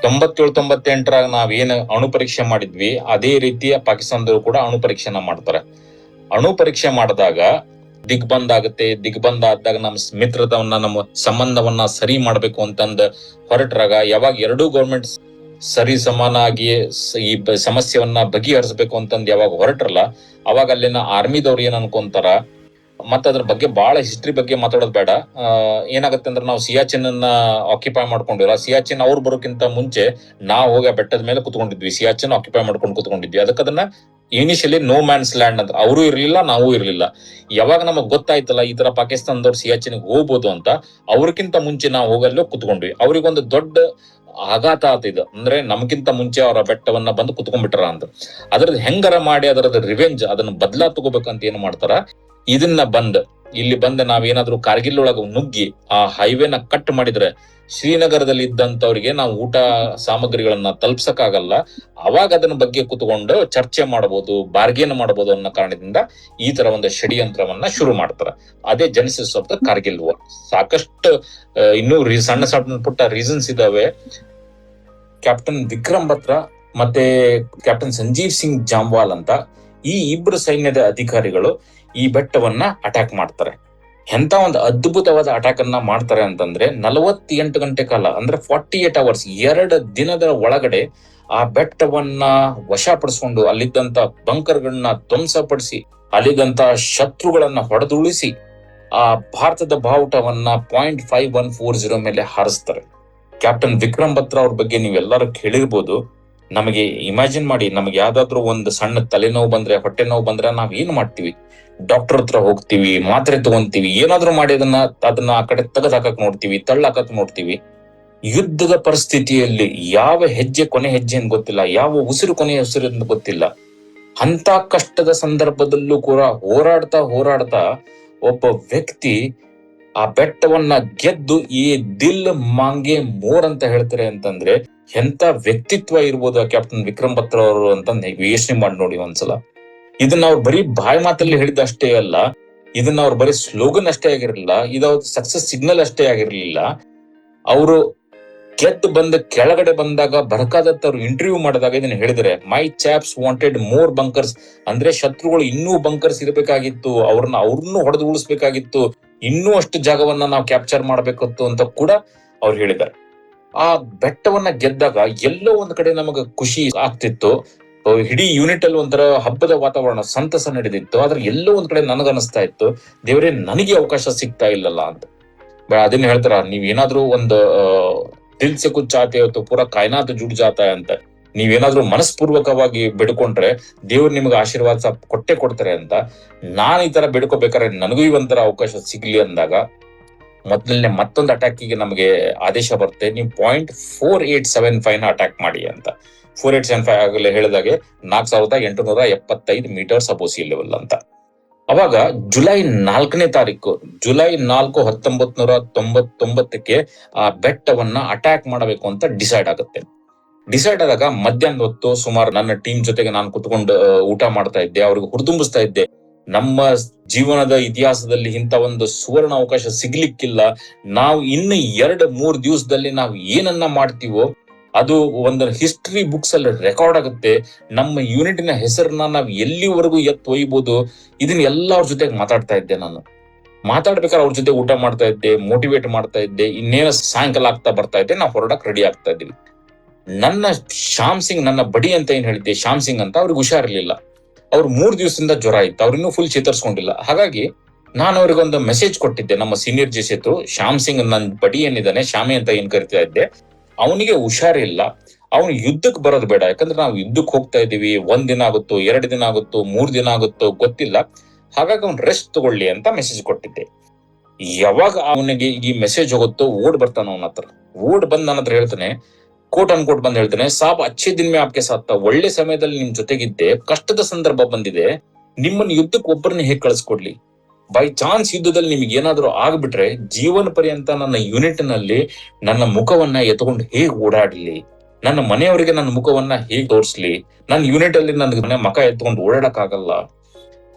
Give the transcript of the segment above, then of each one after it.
97-98 ನಾವೇನು ಅಣು ಪರೀಕ್ಷೆ ಮಾಡಿದ್ವಿ ಅದೇ ರೀತಿಯ ಪಾಕಿಸ್ತಾನದವರು ಕೂಡ ಅಣು ಪರೀಕ್ಷೆನ ಮಾಡ್ತಾರೆ. ಅಣು ಪರೀಕ್ಷೆ ಮಾಡಿದಾಗ ದಿಗ್ಬಂಧ ಆಗುತ್ತೆ. ದಿಗ್ಬಂಧ ಆದಾಗ ನಮ್ಮ ಮಿತ್ರತವನ್ನ, ನಮ್ಮ ಸಂಬಂಧವನ್ನ ಸರಿ ಮಾಡ್ಬೇಕು ಅಂತಂದ ಹೊರಟ್ರಾಗ, ಯಾವಾಗ ಎರಡೂ ಗೌರ್ಮೆಂಟ್ ಸರಿ ಸಮಾನಾಗಿ ಈ ಸಮಸ್ಯೆಯನ್ನ ಬಗೆಹರಿಸಬೇಕು ಅಂತಂದ್ ಯಾವಾಗ ಹೊರಟ್ರಲ್ಲ, ಅವಾಗ ಅಲ್ಲಿನ ಆರ್ಮಿದವ್ರು ಏನ್ ಅನ್ಕೊಂತಾರ, ಮತ್ತ ಅದ್ರ ಬಗ್ಗೆ ಬಹಳ ಹಿಸ್ಟ್ರಿ ಬಗ್ಗೆ ಮಾತಾಡೋದು ಬೇಡ. ಏನಾಗುತ್ತೆ ಅಂದ್ರೆ, ನಾವು ಸಿಯಾಚಿನ್ ಅನ್ನ ಆಕ್ಯುಪೈ ಮಾಡ್ಕೊಂಡಿಲ್ಲ. ಸಿಯಾಚಿನ್ ಅವ್ರು ಬರೋಕ್ಕಿಂತ ಮುಂಚೆ ನಾವು ಹೋಗಿ ಬೆಟ್ಟದ ಮೇಲೆ ಕುತ್ಕೊಂಡಿದ್ವಿ, ಸಿಯಾಚಿನ್ ಆಕ್ಯುಪೈ ಮಾಡ್ಕೊಂಡು ಕುತ್ಕೊಂಡಿದ್ವಿ. ಅದಕ್ಕೆ ಅದನ್ನ ಇನಿಷಿಯಲಿ ನೋ ಮ್ಯಾನ್ಸ್ ಲ್ಯಾಂಡ್ ಅಂತ, ಅವರು ಇರ್ಲಿಲ್ಲ, ನಾವು ಇರ್ಲಿಲ್ಲ. ಯಾವಾಗ ನಮಗ್ ಗೊತ್ತಾಯ್ತಲ್ಲ ಈ ತರ ಪಾಕಿಸ್ತಾನದವ್ರು ಸಿಯಾಚಿನ್ಗೆ ಹೋಗ್ಬೋದು ಅಂತ, ಅವ್ರಕ್ಕಿಂತ ಮುಂಚೆ ನಾವು ಹೋಗಲ್ಲೋ ಕುತ್ಕೊಂಡ್ವಿ. ಅವ್ರಿಗೊಂದು ದೊಡ್ಡ ಆಘಾತ ಆತಿದ, ಅಂದ್ರೆ ನಮ್ಗಿಂತ ಮುಂಚೆ ಅವರ ಬೆಟ್ಟವನ್ನ ಬಂದು ಕುತ್ಕೊಂಡ್ಬಿಟ್ರ ಅಂತ. ಅದ್ರದ್ದು ಹೆಂಗಾರ ಮಾಡಿ ಅದರದ ರಿವೆಂಜ್, ಅದನ್ನ ಬದಲಾ ತಗೋಬೇಕಂತ ಏನ್ ಮಾಡ್ತಾರ, ಇದನ್ನ ಇಲ್ಲಿ ನಾವೇನಾದ್ರೂ ಕಾರ್ಗಿಲ್ ಒಳಗ ನುಗ್ಗಿ ಆ ಹೈವೇನ ಕಟ್ ಮಾಡಿದ್ರೆ ಶ್ರೀನಗರದಲ್ಲಿ ಇದ್ದಂತವ್ರಿಗೆ ನಾವು ಊಟ ಸಾಮಗ್ರಿಗಳನ್ನ ತಲುಪ್ಸಕ್ಕಾಗಲ್ಲ. ಅವಾಗ ಅದನ್ನ ಬಗ್ಗೆ ಕುತ್ಕೊಂಡು ಚರ್ಚೆ ಮಾಡಬಹುದು, ಬಾರ್ಗೇನ್ ಮಾಡಬಹುದು ಅನ್ನೋ ಕಾರಣದಿಂದ ಈ ತರ ಒಂದು ಷಡ್ಯಂತ್ರವನ್ನ ಶುರು ಮಾಡ್ತಾರ. ಅದೇ Genesis of the Kargil war. ಸಾಕಷ್ಟು ಇನ್ನೂ ಸಣ್ಣ ಸಣ್ಣ ಪುಟ್ಟ ರೀಸನ್ಸ್ ಇದಾವೆ. ಕ್ಯಾಪ್ಟನ್ ವಿಕ್ರಮ್ ಬತ್ರಾ ಮತ್ತೆ ಕ್ಯಾಪ್ಟನ್ ಸಂಜೀವ್ ಸಿಂಗ್ ಜಾಮ್ವಾಲ್ ಅಂತ ಈ ಇಬ್ರು ಸೈನ್ಯದ ಅಧಿಕಾರಿಗಳು ಈ ಬೆಟ್ಟವನ್ನ ಅಟ್ಯಾಕ್ ಮಾಡ್ತಾರೆ. ಎಂತ ಒಂದು ಅದ್ಭುತವಾದ ಅಟ್ಯಾಕ್ ಅನ್ನ ಮಾಡ್ತಾರೆ ಅಂತಂದ್ರೆ, 48 ಗಂಟೆ ಕಾಲ, ಅಂದ್ರೆ 48 ಅವರ್ಸ್, 2 ದಿನದ ಒಳಗಡೆ ಆ ಬೆಟ್ಟವನ್ನ ವಶಪಡಿಸ್ಕೊಂಡು ಅಲ್ಲಿದ್ದಂತ ಬಂಕರ್ಗಳನ್ನ ಧ್ವಂಸಪಡಿಸಿ ಅಲ್ಲಿದ್ದಂತ ಶತ್ರುಗಳನ್ನ ಹೊಡೆದುಳಿಸಿ ಆ ಭಾರತದ ಬಾವುಟವನ್ನ .5140 ಮೇಲೆ ಹಾರಿಸ್ತಾರೆ. ಕ್ಯಾಪ್ಟನ್ ವಿಕ್ರಮ್ ಬತ್ರಾ ಅವ್ರ ಬಗ್ಗೆ ನೀವೆಲ್ಲರೂ ಕೇಳಿರ್ಬೋದು. ನಮಗೆ ಇಮ್ಯಾಜಿನ್ ಮಾಡಿ, ನಮ್ಗೆ ಯಾವ್ದಾದ್ರು ಒಂದು ಸಣ್ಣ ತಲೆನೋವು ಬಂದ್ರೆ, ಹೊಟ್ಟೆ ನೋವು ಬಂದ್ರೆ ನಾವ್ ಏನ್ ಮಾಡ್ತೀವಿ? ಡಾಕ್ಟರ್ ಹತ್ರ ಹೋಗ್ತೀವಿ, ಮಾತ್ರೆ ತಗೊಂತೀವಿ, ಏನಾದ್ರು ಮಾಡಿ ಅದನ್ನ ಆ ಕಡೆ ತೆಗೆದು ಹಾಕಕ್ ನೋಡ್ತೀವಿ, ತಳ್ಳಾಕಕ್ ನೋಡ್ತೀವಿ. ಯುದ್ಧದ ಪರಿಸ್ಥಿತಿಯಲ್ಲಿ ಯಾವ ಹೆಜ್ಜೆ ಕೊನೆ ಹೆಜ್ಜೆ ಅಂತ ಗೊತ್ತಿಲ್ಲ, ಯಾವ ಉಸಿರು ಕೊನೆ ಉಸಿರು ಅಂತ ಗೊತ್ತಿಲ್ಲ. ಅಂತ ಕಷ್ಟದ ಸಂದರ್ಭದಲ್ಲೂ ಕೂಡ ಹೋರಾಡ್ತಾ ಒಬ್ಬ ವ್ಯಕ್ತಿ ಆ ಬೆಟ್ಟವನ್ನ ಗೆದ್ದು ಈ ದಿಲ್ ಮಾಂಗೆ ಮೋರ್ ಅಂತ ಹೇಳ್ತಾರೆ ಅಂತಂದ್ರೆ, ಎಂತ ವ್ಯಕ್ತಿತ್ವ ಇರ್ಬೋದು ಕ್ಯಾಪ್ಟನ್ ವಿಕ್ರಮ್ ಬತ್ರಾ ಅವರು ಅಂತ ಯೋಚನೆ ಮಾಡಿ ನೋಡಿ ಒಂದ್ಸಲ. ಇದನ್ನ ಅವ್ರು ಬರೀ ಬಾಯಿ ಮಾತಲ್ಲಿ ಹೇಳಿದಷ್ಟೇ ಅಲ್ಲ, ಇದನ್ನ ಅವ್ರು ಬರೀ ಸ್ಲೋಗನ್ ಅಷ್ಟೇ ಆಗಿರ್ಲಿಲ್ಲ, ಇದವ್ರ ಸಕ್ಸಸ್ ಸಿಗ್ನಲ್ ಅಷ್ಟೇ ಆಗಿರ್ಲಿಲ್ಲ. ಅವರು ಕೆಳಗಡೆ ಬಂದಾಗ ಬರ್ಕಾದತ್ ಅವ್ರು ಇಂಟರ್ವ್ಯೂ ಮಾಡಿದಾಗ ಇದನ್ನ ಹೇಳಿದ್ರೆ, ಮೈ ಚಾಪ್ಸ್ ವಾಂಟೆಡ್ ಮೋರ್ ಬಂಕರ್ಸ್, ಅಂದ್ರೆ ಶತ್ರುಗಳು ಇನ್ನೂ ಬಂಕರ್ಸ್ ಇರಬೇಕಾಗಿತ್ತು, ಅವ್ರನ್ನು ಹೊಡೆದು ಉಳಿಸ್ಬೇಕಾಗಿತ್ತು, ಇನ್ನೂ ಅಷ್ಟು ಜಾಗವನ್ನ ನಾವು ಕ್ಯಾಪ್ಚರ್ ಮಾಡ್ಬೇಕಿತ್ತು ಅಂತ ಕೂಡ ಅವ್ರು ಹೇಳಿದ್ದಾರೆ. ಆ ಬೆಟ್ಟವನ್ನ ಗೆದ್ದಾಗ ಎಲ್ಲೋ ಒಂದ್ ಕಡೆ ನಮಗ ಖುಷಿ ಆಗ್ತಿತ್ತು. ಇಡೀ ಯೂನಿಟ್ ಅಲ್ಲಿ ಒಂಥರ ಹಬ್ಬದ ವಾತಾವರಣ, ಸಂತಸ ನಡೆದಿತ್ತು. ಆದ್ರೆ ಎಲ್ಲೋ ಒಂದ್ ಕಡೆ ನನಗನ್ನಿಸ್ತಾ ಇತ್ತು, ದೇವರೇ ನನಗೆ ಅವಕಾಶ ಸಿಗ್ತಾ ಇಲ್ಲಲ್ಲ ಅಂತ. ಅದನ್ನ ಹೇಳ್ತಾರ, ನೀವ್ ಏನಾದ್ರೂ ಒಂದು ದಿಲ್ ಸೆ ಕುಚ್ ಚಾಹತೆ ಹೋ ತೋ ಪೂರಾ ಕಾಯನಾತ್ ಜುಡ್ ಜಾತಾ ಅಂತ, ನೀವೇನಾದ್ರೂ ಮನಸ್ಪೂರ್ವಕವಾಗಿ ಬೇಡ್ಕೊಂಡ್ರೆ ದೇವ್ರು ನಿಮ್ಗೆ ಆಶೀರ್ವಾದ ಕೊಟ್ಟೆ ಕೊಡ್ತಾರೆ ಅಂತ. ನಾನ್ ಈ ತರ ಬೇಡ್ಕೋಬೇಕಾದ್ರೆ ನನಗೂ ಒಂಥರ ಅವಕಾಶ ಸಿಗ್ಲಿ ಅಂದಾಗ ಮೊದಲನೇ ಮತ್ತೊಂದು ಅಟ್ಯಾಕಿಗೆ ನಮಗೆ ಆದೇಶ ಬರುತ್ತೆ, ನೀವು .4875 ಅಟ್ಯಾಕ್ ಮಾಡಿ ಅಂತ. 4875 ಆಗಲೇ ಹೇಳಿದಾಗೆ 4875 ಮೀಟರ್ಸ್ ಅಬೋ ಸೀ ಲೆವೆಲ್ ಅಂತ. ಅವಾಗ ಜುಲೈ 4ನೇ ತಾರೀಕು, ಜುಲೈ 4, 1999ಕ್ಕೆ ಆ ಬೆಟ್ಟವನ್ನ ಅಟ್ಯಾಕ್ ಮಾಡಬೇಕು ಅಂತ ಡಿಸೈಡ್ ಆಗುತ್ತೆ. ಡಿಸೈಡ್ ಆದಾಗ ಮಧ್ಯಾಹ್ನದ ಹೊತ್ತು ಸುಮಾರು ನನ್ನ ಟೀಮ್ ಜೊತೆಗೆ ನಾನು ಕುತ್ಕೊಂಡು ಊಟ ಮಾಡ್ತಾ ಇದ್ದೆ, ಅವ್ರಿಗೆ ಹುರಿದುಂಬಿಸ್ತಾ ಇದ್ದೆ, ನಮ್ಮ ಜೀವನದ ಇತಿಹಾಸದಲ್ಲಿ ಇಂಥ ಒಂದು ಸುವರ್ಣ ಅವಕಾಶ ಸಿಗ್ಲಿಕ್ಕಿಲ್ಲ. ನಾವು ಇನ್ನು 2-3 ದಿವಸದಲ್ಲಿ ನಾವು ಏನನ್ನ ಮಾಡ್ತೀವೋ ಅದು ಒಂದು ಹಿಸ್ಟ್ರಿ ಬುಕ್ಸ್ ಅಲ್ಲಿ ರೆಕಾರ್ಡ್ ಆಗುತ್ತೆ. ನಮ್ಮ ಯೂನಿಟಿನ ಹೆಸರನ್ನ ನಾವು ಎಲ್ಲಿವರೆಗೂ ಒಯ್ಬೋದು, ಇದನ್ನ ಎಲ್ಲ ಅವ್ರ ಜೊತೆಗೆ ಮಾತಾಡ್ತಾ ಇದ್ದೆ. ನಾನು ಮಾತಾಡ್ಬೇಕಾದ್ರೆ ಅವ್ರ ಜೊತೆ ಊಟ ಮಾಡ್ತಾ ಇದ್ದೆ, ಮೋಟಿವೇಟ್ ಮಾಡ್ತಾ ಇದ್ದೆ. ಇನ್ನೇನು ಸಾಯಂಕಾಲ ಆಗ್ತಾ ಬರ್ತಾ ಇದ್ದೆ, ನಾವು ಹೊರಡಕ್ ರೆಡಿ ಆಗ್ತಾ ಇದ್ವಿ. ನನ್ನ ಶ್ಯಾಮ್ ಸಿಂಗ್, ನನ್ನ ಬಡಿ ಅಂತ ಏನ್ ಹೇಳ್ತೀವಿ, ಶ್ಯಾಮ್ ಸಿಂಗ್ ಅಂತ, ಅವ್ರಿಗೆ ಹುಷಾರಿರ್ಲಿಲ್ಲ. ಅವ್ರು 3 ದಿವಸದಿಂದ ಜ್ವರ ಇತ್ತು, ಅವ್ರಿನ್ನೂ ಫುಲ್ ಚೇತರಿಸ್ಕೊಂಡಿಲ್ಲ. ಹಾಗಾಗಿ ನಾನು ಅವ್ರಿಗೊಂದು ಮೆಸೇಜ್ ಕೊಟ್ಟಿದ್ದೆ, ನಮ್ಮ ಸೀನಿಯರ್ ಜೆಸಿತ್ತು ಶ್ಯಾಮ್ ಸಿಂಗ್, ನನ್ನ ಬಡಿ ಏನಿದ್ದಾನೆ, ಶ್ಯಾಮಿ ಅಂತ ಏನ್ ಕರಿತಾ ಇದ್ದೆ, ಅವನಿಗೆ ಹುಷಾರಿಲ್ಲ, ಅವನು ಯುದ್ಧಕ್ಕೆ ಬರೋದು ಬೇಡ. ಯಾಕಂದ್ರೆ ನಾವು ಯುದ್ಧಕ್ಕೆ ಹೋಗ್ತಾ ಇದೀವಿ, 1 ದಿನ ಆಗುತ್ತೋ, 2 ದಿನ ಆಗುತ್ತೋ, 3 ದಿನ ಆಗುತ್ತೋ ಗೊತ್ತಿಲ್ಲ. ಹಾಗಾಗಿ ಅವ್ನು ರೆಸ್ಟ್ ತಗೊಳ್ಳಿ ಅಂತ ಮೆಸೇಜ್ ಕೊಟ್ಟಿದ್ದೆ. ಯಾವಾಗ ಅವನಿಗೆ ಈ ಮೆಸೇಜ್ ಹೋಗುತ್ತೋ ಓಡ್ ಬರ್ತಾನ ಅವನ ಹತ್ರ. ಓಡ್ ಬಂದ್ ನನ್ನ ಹತ್ರ ಹೇಳ್ತಾನೆ, ಕೋಟ್ ಅನ್ಕೋಟ್ ಬಂದ್ ಹೇಳ್ತಾನೆ, ಸಾಬ್ ಅಚ್ಚೇ ದಿನ ಮೇ ಆಪ್ಕೆ ಸಾಥ, ಒಳ್ಳೆ ಸಮಯದಲ್ಲಿ ನಿಮ್ ಜೊತೆಗಿದ್ದೆ, ಕಷ್ಟದ ಸಂದರ್ಭ ಬಂದಿದೆ, ನಿಮ್ಮನ್ನ ಯುದ್ಧಕ್ಕೆ ಒಬ್ಬರನ್ನ ಹೇಗ್ ಕಳಿಸ್ಕೊಡ್ಲಿ? ಬೈ ಚಾನ್ಸ್ ಯುದ್ಧದಲ್ಲಿ ನಿಮ್ಗೆ ಏನಾದ್ರು ಆಗ್ಬಿಟ್ರೆ ಜೀವನ ಪರ್ಯಂತ ನನ್ನ ಯೂನಿಟ್ ನಲ್ಲಿ ನನ್ನ ಮುಖವನ್ನ ಎತ್ಕೊಂಡು ಹೇಗ್ ಓಡಾಡ್ಲಿ? ನನ್ನ ಮನೆಯವರಿಗೆ ನನ್ನ ಮುಖವನ್ನ ಹೇಗ್ ತೋರಿಸ್ಲಿ? ನನ್ನ ಯೂನಿಟ್ ಅಲ್ಲಿ ನನ್ನ ಮನೆ ಮುಖ ಎತ್ಕೊಂಡು ಓಡಾಡಕ್ ಆಗಲ್ಲ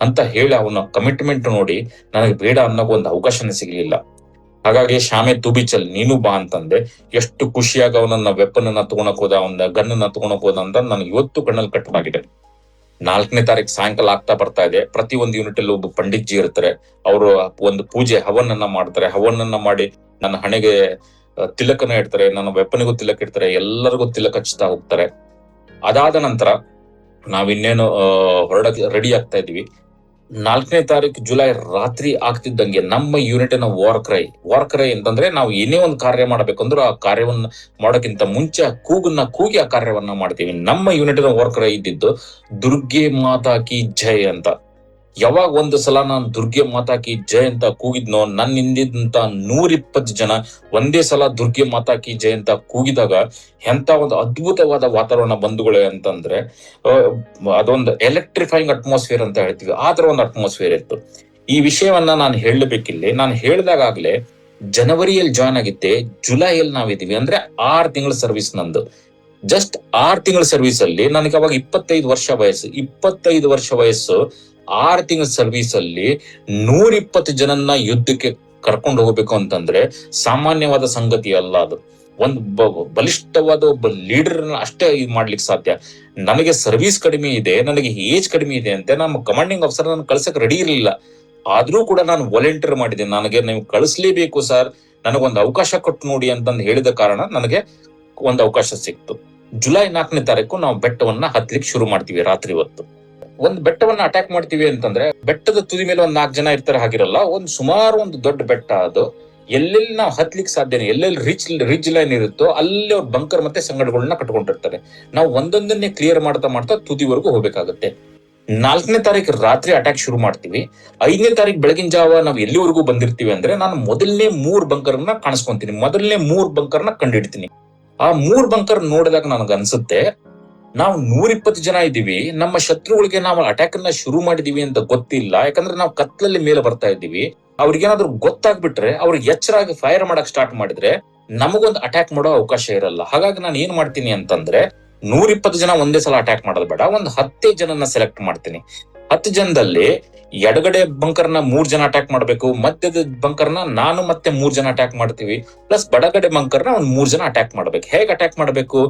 ಅಂತ ಹೇಳಿ ಅವನ ಕಮಿಟ್ಮೆಂಟ್ ನೋಡಿ ನನಗೆ ಬೇಡ ಅನ್ನೋ ಒಂದು ಅವಕಾಶನೇ ಸಿಗ್ಲಿಲ್ಲ. ಹಾಗಾಗಿ ಶಾಮೆ ತುಬಿಚಲ್ ನೀನು ಬಾ ಅಂತಂದೆ. ಎಷ್ಟು ಖುಷಿಯಾಗಿ ಅವನನ್ನ ವೆಪನ್ ಅನ್ನ ತಗೊಳಕ್ ಹೋದ, ಅವನ ಗನ್ನನ್ನ ತಗೊಳಕ್ ಹೋದ ಅಂತ ನನಗೆ ಇವತ್ತು ಕಣ್ಣಲ್ಲಿ ಕಟ್ಟಲಾಗಿದೆ. 4ನೇ ತಾರೀಕು ಸಾಯಂಕಾಲ ಆಗ್ತಾ ಬರ್ತಾ ಇದೆ. ಪ್ರತಿ ಒಂದು ಯೂನಿಟ್ ಅಲ್ಲಿ ಒಬ್ಬ ಪಂಡಿತ್ಜಿ ಇರ್ತಾರೆ. ಅವರು ಒಂದು ಪೂಜೆ ಹವನನ್ನ ಮಾಡ್ತಾರೆ. ಹವನನ್ನ ಮಾಡಿ ನನ್ನ ಹಣೆಗೆ ತಿಲಕನ ಇಡ್ತಾರೆ, ನನ್ನ ವೆಪನಿಗೂ ತಿಲಕ ಇಡ್ತಾರೆ, ಎಲ್ಲರಿಗೂ ತಿಲಕ ಹಚ್ತಾ ಹೋಗ್ತಾರೆ. ಅದಾದ ನಂತರ ನಾವಿನ್ನೇನು ಹೊರಡಕ್ಕೆ ರೆಡಿ ಆಗ್ತಾ ಇದೀವಿ. 4ನೇ ತಾರೀಕು ಜುಲೈ ರಾತ್ರಿ ಆಗ್ತಿದ್ದಂಗೆ ನಮ್ಮ ಯೂನಿಟಿನ ವಾರ್ ಕ್ರೈ ಅಂತಂದ್ರೆ ನಾವು ಏನೇ ಒಂದು ಕಾರ್ಯ ಮಾಡ್ಬೇಕಂದ್ರೆ ಆ ಕಾರ್ಯವನ್ನ ಮಾಡೋಕ್ಕಿಂತ ಮುಂಚೆ ಕೂಗಿ ಆ ಕಾರ್ಯವನ್ನ ಮಾಡ್ತೀವಿ. ನಮ್ಮ ಯೂನಿಟಿನ ವಾರ್ ಕ್ರೈ ಇದ್ದಿದ್ದು ದುರ್ಗೆ ಮಾತಾ ಕಿ ಜೈ ಅಂತ. ಯಾವಾಗ ಒಂದು ಸಲ ನಾನು ದುರ್ಗೆ ಮಾತಾ ಕಿ ಜೈ ಅಂತ ಕೂಗಿದ್ನೋ, ನನ್ನ ಹಿಂದಿದ್ದಂತ 120 ಜನ ಒಂದೇ ಸಲ ದುರ್ಗೆ ಮಾತಾ ಕಿ ಜೈ ಅಂತ ಕೂಗಿದಾಗ ಎಂತ ಒಂದು ಅದ್ಭುತವಾದ ವಾತಾವರಣ ಬಂಧುಗಳೇ ಅಂತಂದ್ರೆ, ಅದೊಂದು ಎಲೆಕ್ಟ್ರಿಫೈಯಿಂಗ್ ಅಟ್ಮಾಸ್ಫಿಯರ್ ಅಂತ ಹೇಳ್ತೀವಿ, ಆ ತರ ಒಂದು ಅಟ್ಮಾಸ್ಫಿಯರ್ ಇತ್ತು. ಈ ವಿಷಯವನ್ನ ನಾನು ಹೇಳಬೇಕಿಲ್ಲಿ. ನಾನು ಹೇಳಿದಾಗಲೇ ಜನವರಿಯಲ್ಲಿ ಜಾಯ್ನ್ ಆಗಿದ್ದೆ, ಜುಲೈಯಲ್ಲಿ ನಾವಿದೀವಿ ಅಂದ್ರೆ 6 ತಿಂಗಳ ಸರ್ವಿಸ್ ನಂದು. ಜಸ್ಟ್ 6 ತಿಂಗಳ ಸರ್ವಿಸ್ ಅಲ್ಲಿ ನನಗೆ ಅವಾಗ 25 ವರ್ಷ ವಯಸ್ಸು. 6 ತಿಂಗಳ ಸರ್ವಿಸ್ ಅಲ್ಲಿ 120 ಜನನ್ನ ಯುದ್ಧಕ್ಕೆ ಕರ್ಕೊಂಡು ಹೋಗ್ಬೇಕು ಅಂತಂದ್ರೆ ಸಾಮಾನ್ಯವಾದ ಸಂಗತಿ ಅಲ್ಲ. ಅದು ಒಂದು ಬಲಿಷ್ಠವಾದ ಒಬ್ಬ ಲೀಡರ್ ಅಷ್ಟೇ ಮಾಡ್ಲಿಕ್ಕೆ ಸಾಧ್ಯ. ನನಗೆ ಸರ್ವಿಸ್ ಕಡಿಮೆ ಇದೆ, ನನಗೆ ಏಜ್ ಕಡಿಮೆ ಇದೆ ಅಂತ ನಮ್ಮ ಕಮಾಂಡಿಂಗ್ ಆಫೀಸರ್ ನಾನು ಕಳ್ಸಕ್ ರೆಡಿ ಇರಲಿಲ್ಲ. ಆದ್ರೂ ಕೂಡ ನಾನು ವಾಲಂಟಿಯರ್ ಮಾಡಿದೆ. ನನಗೆ ನೀವು ಕಳಿಸ್ಲೇಬೇಕು ಸರ್, ನನಗೊಂದು ಅವಕಾಶ ಕೊಟ್ಟು ನೋಡಿ ಅಂತಂದು ಹೇಳಿದ ಕಾರಣ ನನಗೆ ಒಂದು ಅವಕಾಶ ಸಿಕ್ತು. ಜುಲೈ 4ನೇ ತಾರೀಕು ನಾವು ಬೆಟ್ಟವನ್ನ ಹತ್ಲಿಕ್ಕೆ ಶುರು ಮಾಡ್ತೀವಿ. ರಾತ್ರಿ ಹೊತ್ತು ಒಂದು ಬೆಟ್ಟವನ್ನ ಅಟ್ಯಾಕ್ ಮಾಡ್ತೀವಿ ಅಂತಂದ್ರೆ, ಬೆಟ್ಟದ ತುದಿ ಮೇಲೆ 4 ಜನ ಇರ್ತಾರೆ ಹಾಗಿರಲ್ಲ. ಸುಮಾರು ಒಂದು ದೊಡ್ಡ ಬೆಟ್ಟ ಅದು. ಎಲ್ಲೆಲ್ಲಿ ನಾವು ಹತ್ಲಿಕ್ಕೆ ಸಾಧ್ಯನೇ, ಎಲ್ಲೆಲ್ಲಿ ರಿಜ್ ಲೈನ್ ಇರುತ್ತೋ ಅಲ್ಲಿ ಅವ್ರ ಬಂಕರ್ ಮತ್ತೆ ಸಂಗಡಗಳನ್ನ ಕಟ್ಕೊಂಡಿರ್ತಾರೆ. ನಾವು ಒಂದೊಂದನ್ನೇ ಕ್ಲಿಯರ್ ಮಾಡ್ತಾ ತುದಿವರೆಗೂ ಹೋಗ್ಬೇಕಾಗತ್ತೆ. 4ನೇ ತಾರೀಕು ರಾತ್ರಿ ಅಟ್ಯಾಕ್ ಶುರು ಮಾಡ್ತೀವಿ. 5ನೇ ತಾರೀಕು ಬೆಳಗಿನ ಜಾವ ನಾವು ಎಲ್ಲಿವರೆಗೂ ಬಂದಿರ್ತೀವಿ ಅಂದ್ರೆ, ನಾನು ಮೊದಲನೇ 3 ಬಂಕರ್ನ ಕಾಣಿಸ್ಕೊಂತೀನಿ, ಮೊದಲನೇ 3 ಬಂಕರ್ನ ಕಂಡಿಡ್ತೀನಿ. ಆ 3 ಬಂಕರ್ ನೋಡಿದಾಗ ನನಗೆ ಅನ್ಸುತ್ತೆ, ನಾವು 120 ಜನ ಇದ್ದೀವಿ, ನಮ್ಮ ಶತ್ರುಗಳಿಗೆ ನಾವು ಅಟ್ಯಾಕ್ ಅನ್ನ ಶುರು ಮಾಡಿದೀವಿ ಅಂತ ಗೊತ್ತಿಲ್ಲ. ಯಾಕಂದ್ರೆ ನಾವು ಕತ್ಲಲ್ಲಿ ಮೇಲೆ ಬರ್ತಾ ಇದ್ದೀವಿ. ಅವ್ರಿಗೇನಾದ್ರೂ ಗೊತ್ತಾಗ್ಬಿಟ್ರೆ, ಅವ್ರಿಗೆ ಎಚ್ಚರಾಗಿ ಫೈರ್ ಮಾಡಕ್ ಸ್ಟಾರ್ಟ್ ಮಾಡಿದ್ರೆ ನಮಗೊಂದು ಅಟ್ಯಾಕ್ ಮಾಡೋ ಅವಕಾಶ ಇರಲ್ಲ. ಹಾಗಾಗಿ ನಾನು ಏನ್ ಮಾಡ್ತೀನಿ ಅಂತಂದ್ರೆ, 120 ಜನ ಒಂದೇ ಸಲ ಅಟ್ಯಾಕ್ ಮಾಡೋದು ಬೇಡ, ಒಂದು 10 ಜನನ್ನ ಸೆಲೆಕ್ಟ್ ಮಾಡ್ತೀನಿ. 10 ಜನದಲ್ಲಿ ಎಡಗಡೆ ಬಂಕರ್ನ 3 ಜನ ಅಟ್ಯಾಕ್ ಮಾಡ್ಬೇಕು, ಮಧ್ಯದ ಬಂಕರ್ನ ನಾನು ಮತ್ತೆ 3 ಜನ ಅಟ್ಯಾಕ್ ಮಾಡ್ತೀವಿ, ಪ್ಲಸ್ ಬಡಗಡೆ ಬಂಕರ್ನ ಒಂದ್ 3 ಜನ ಅಟ್ಯಾಕ್ ಮಾಡ್ಬೇಕು. ಹೇಗೆ ಅಟ್ಯಾಕ್ ಮಾಡ್ಬೇಕು?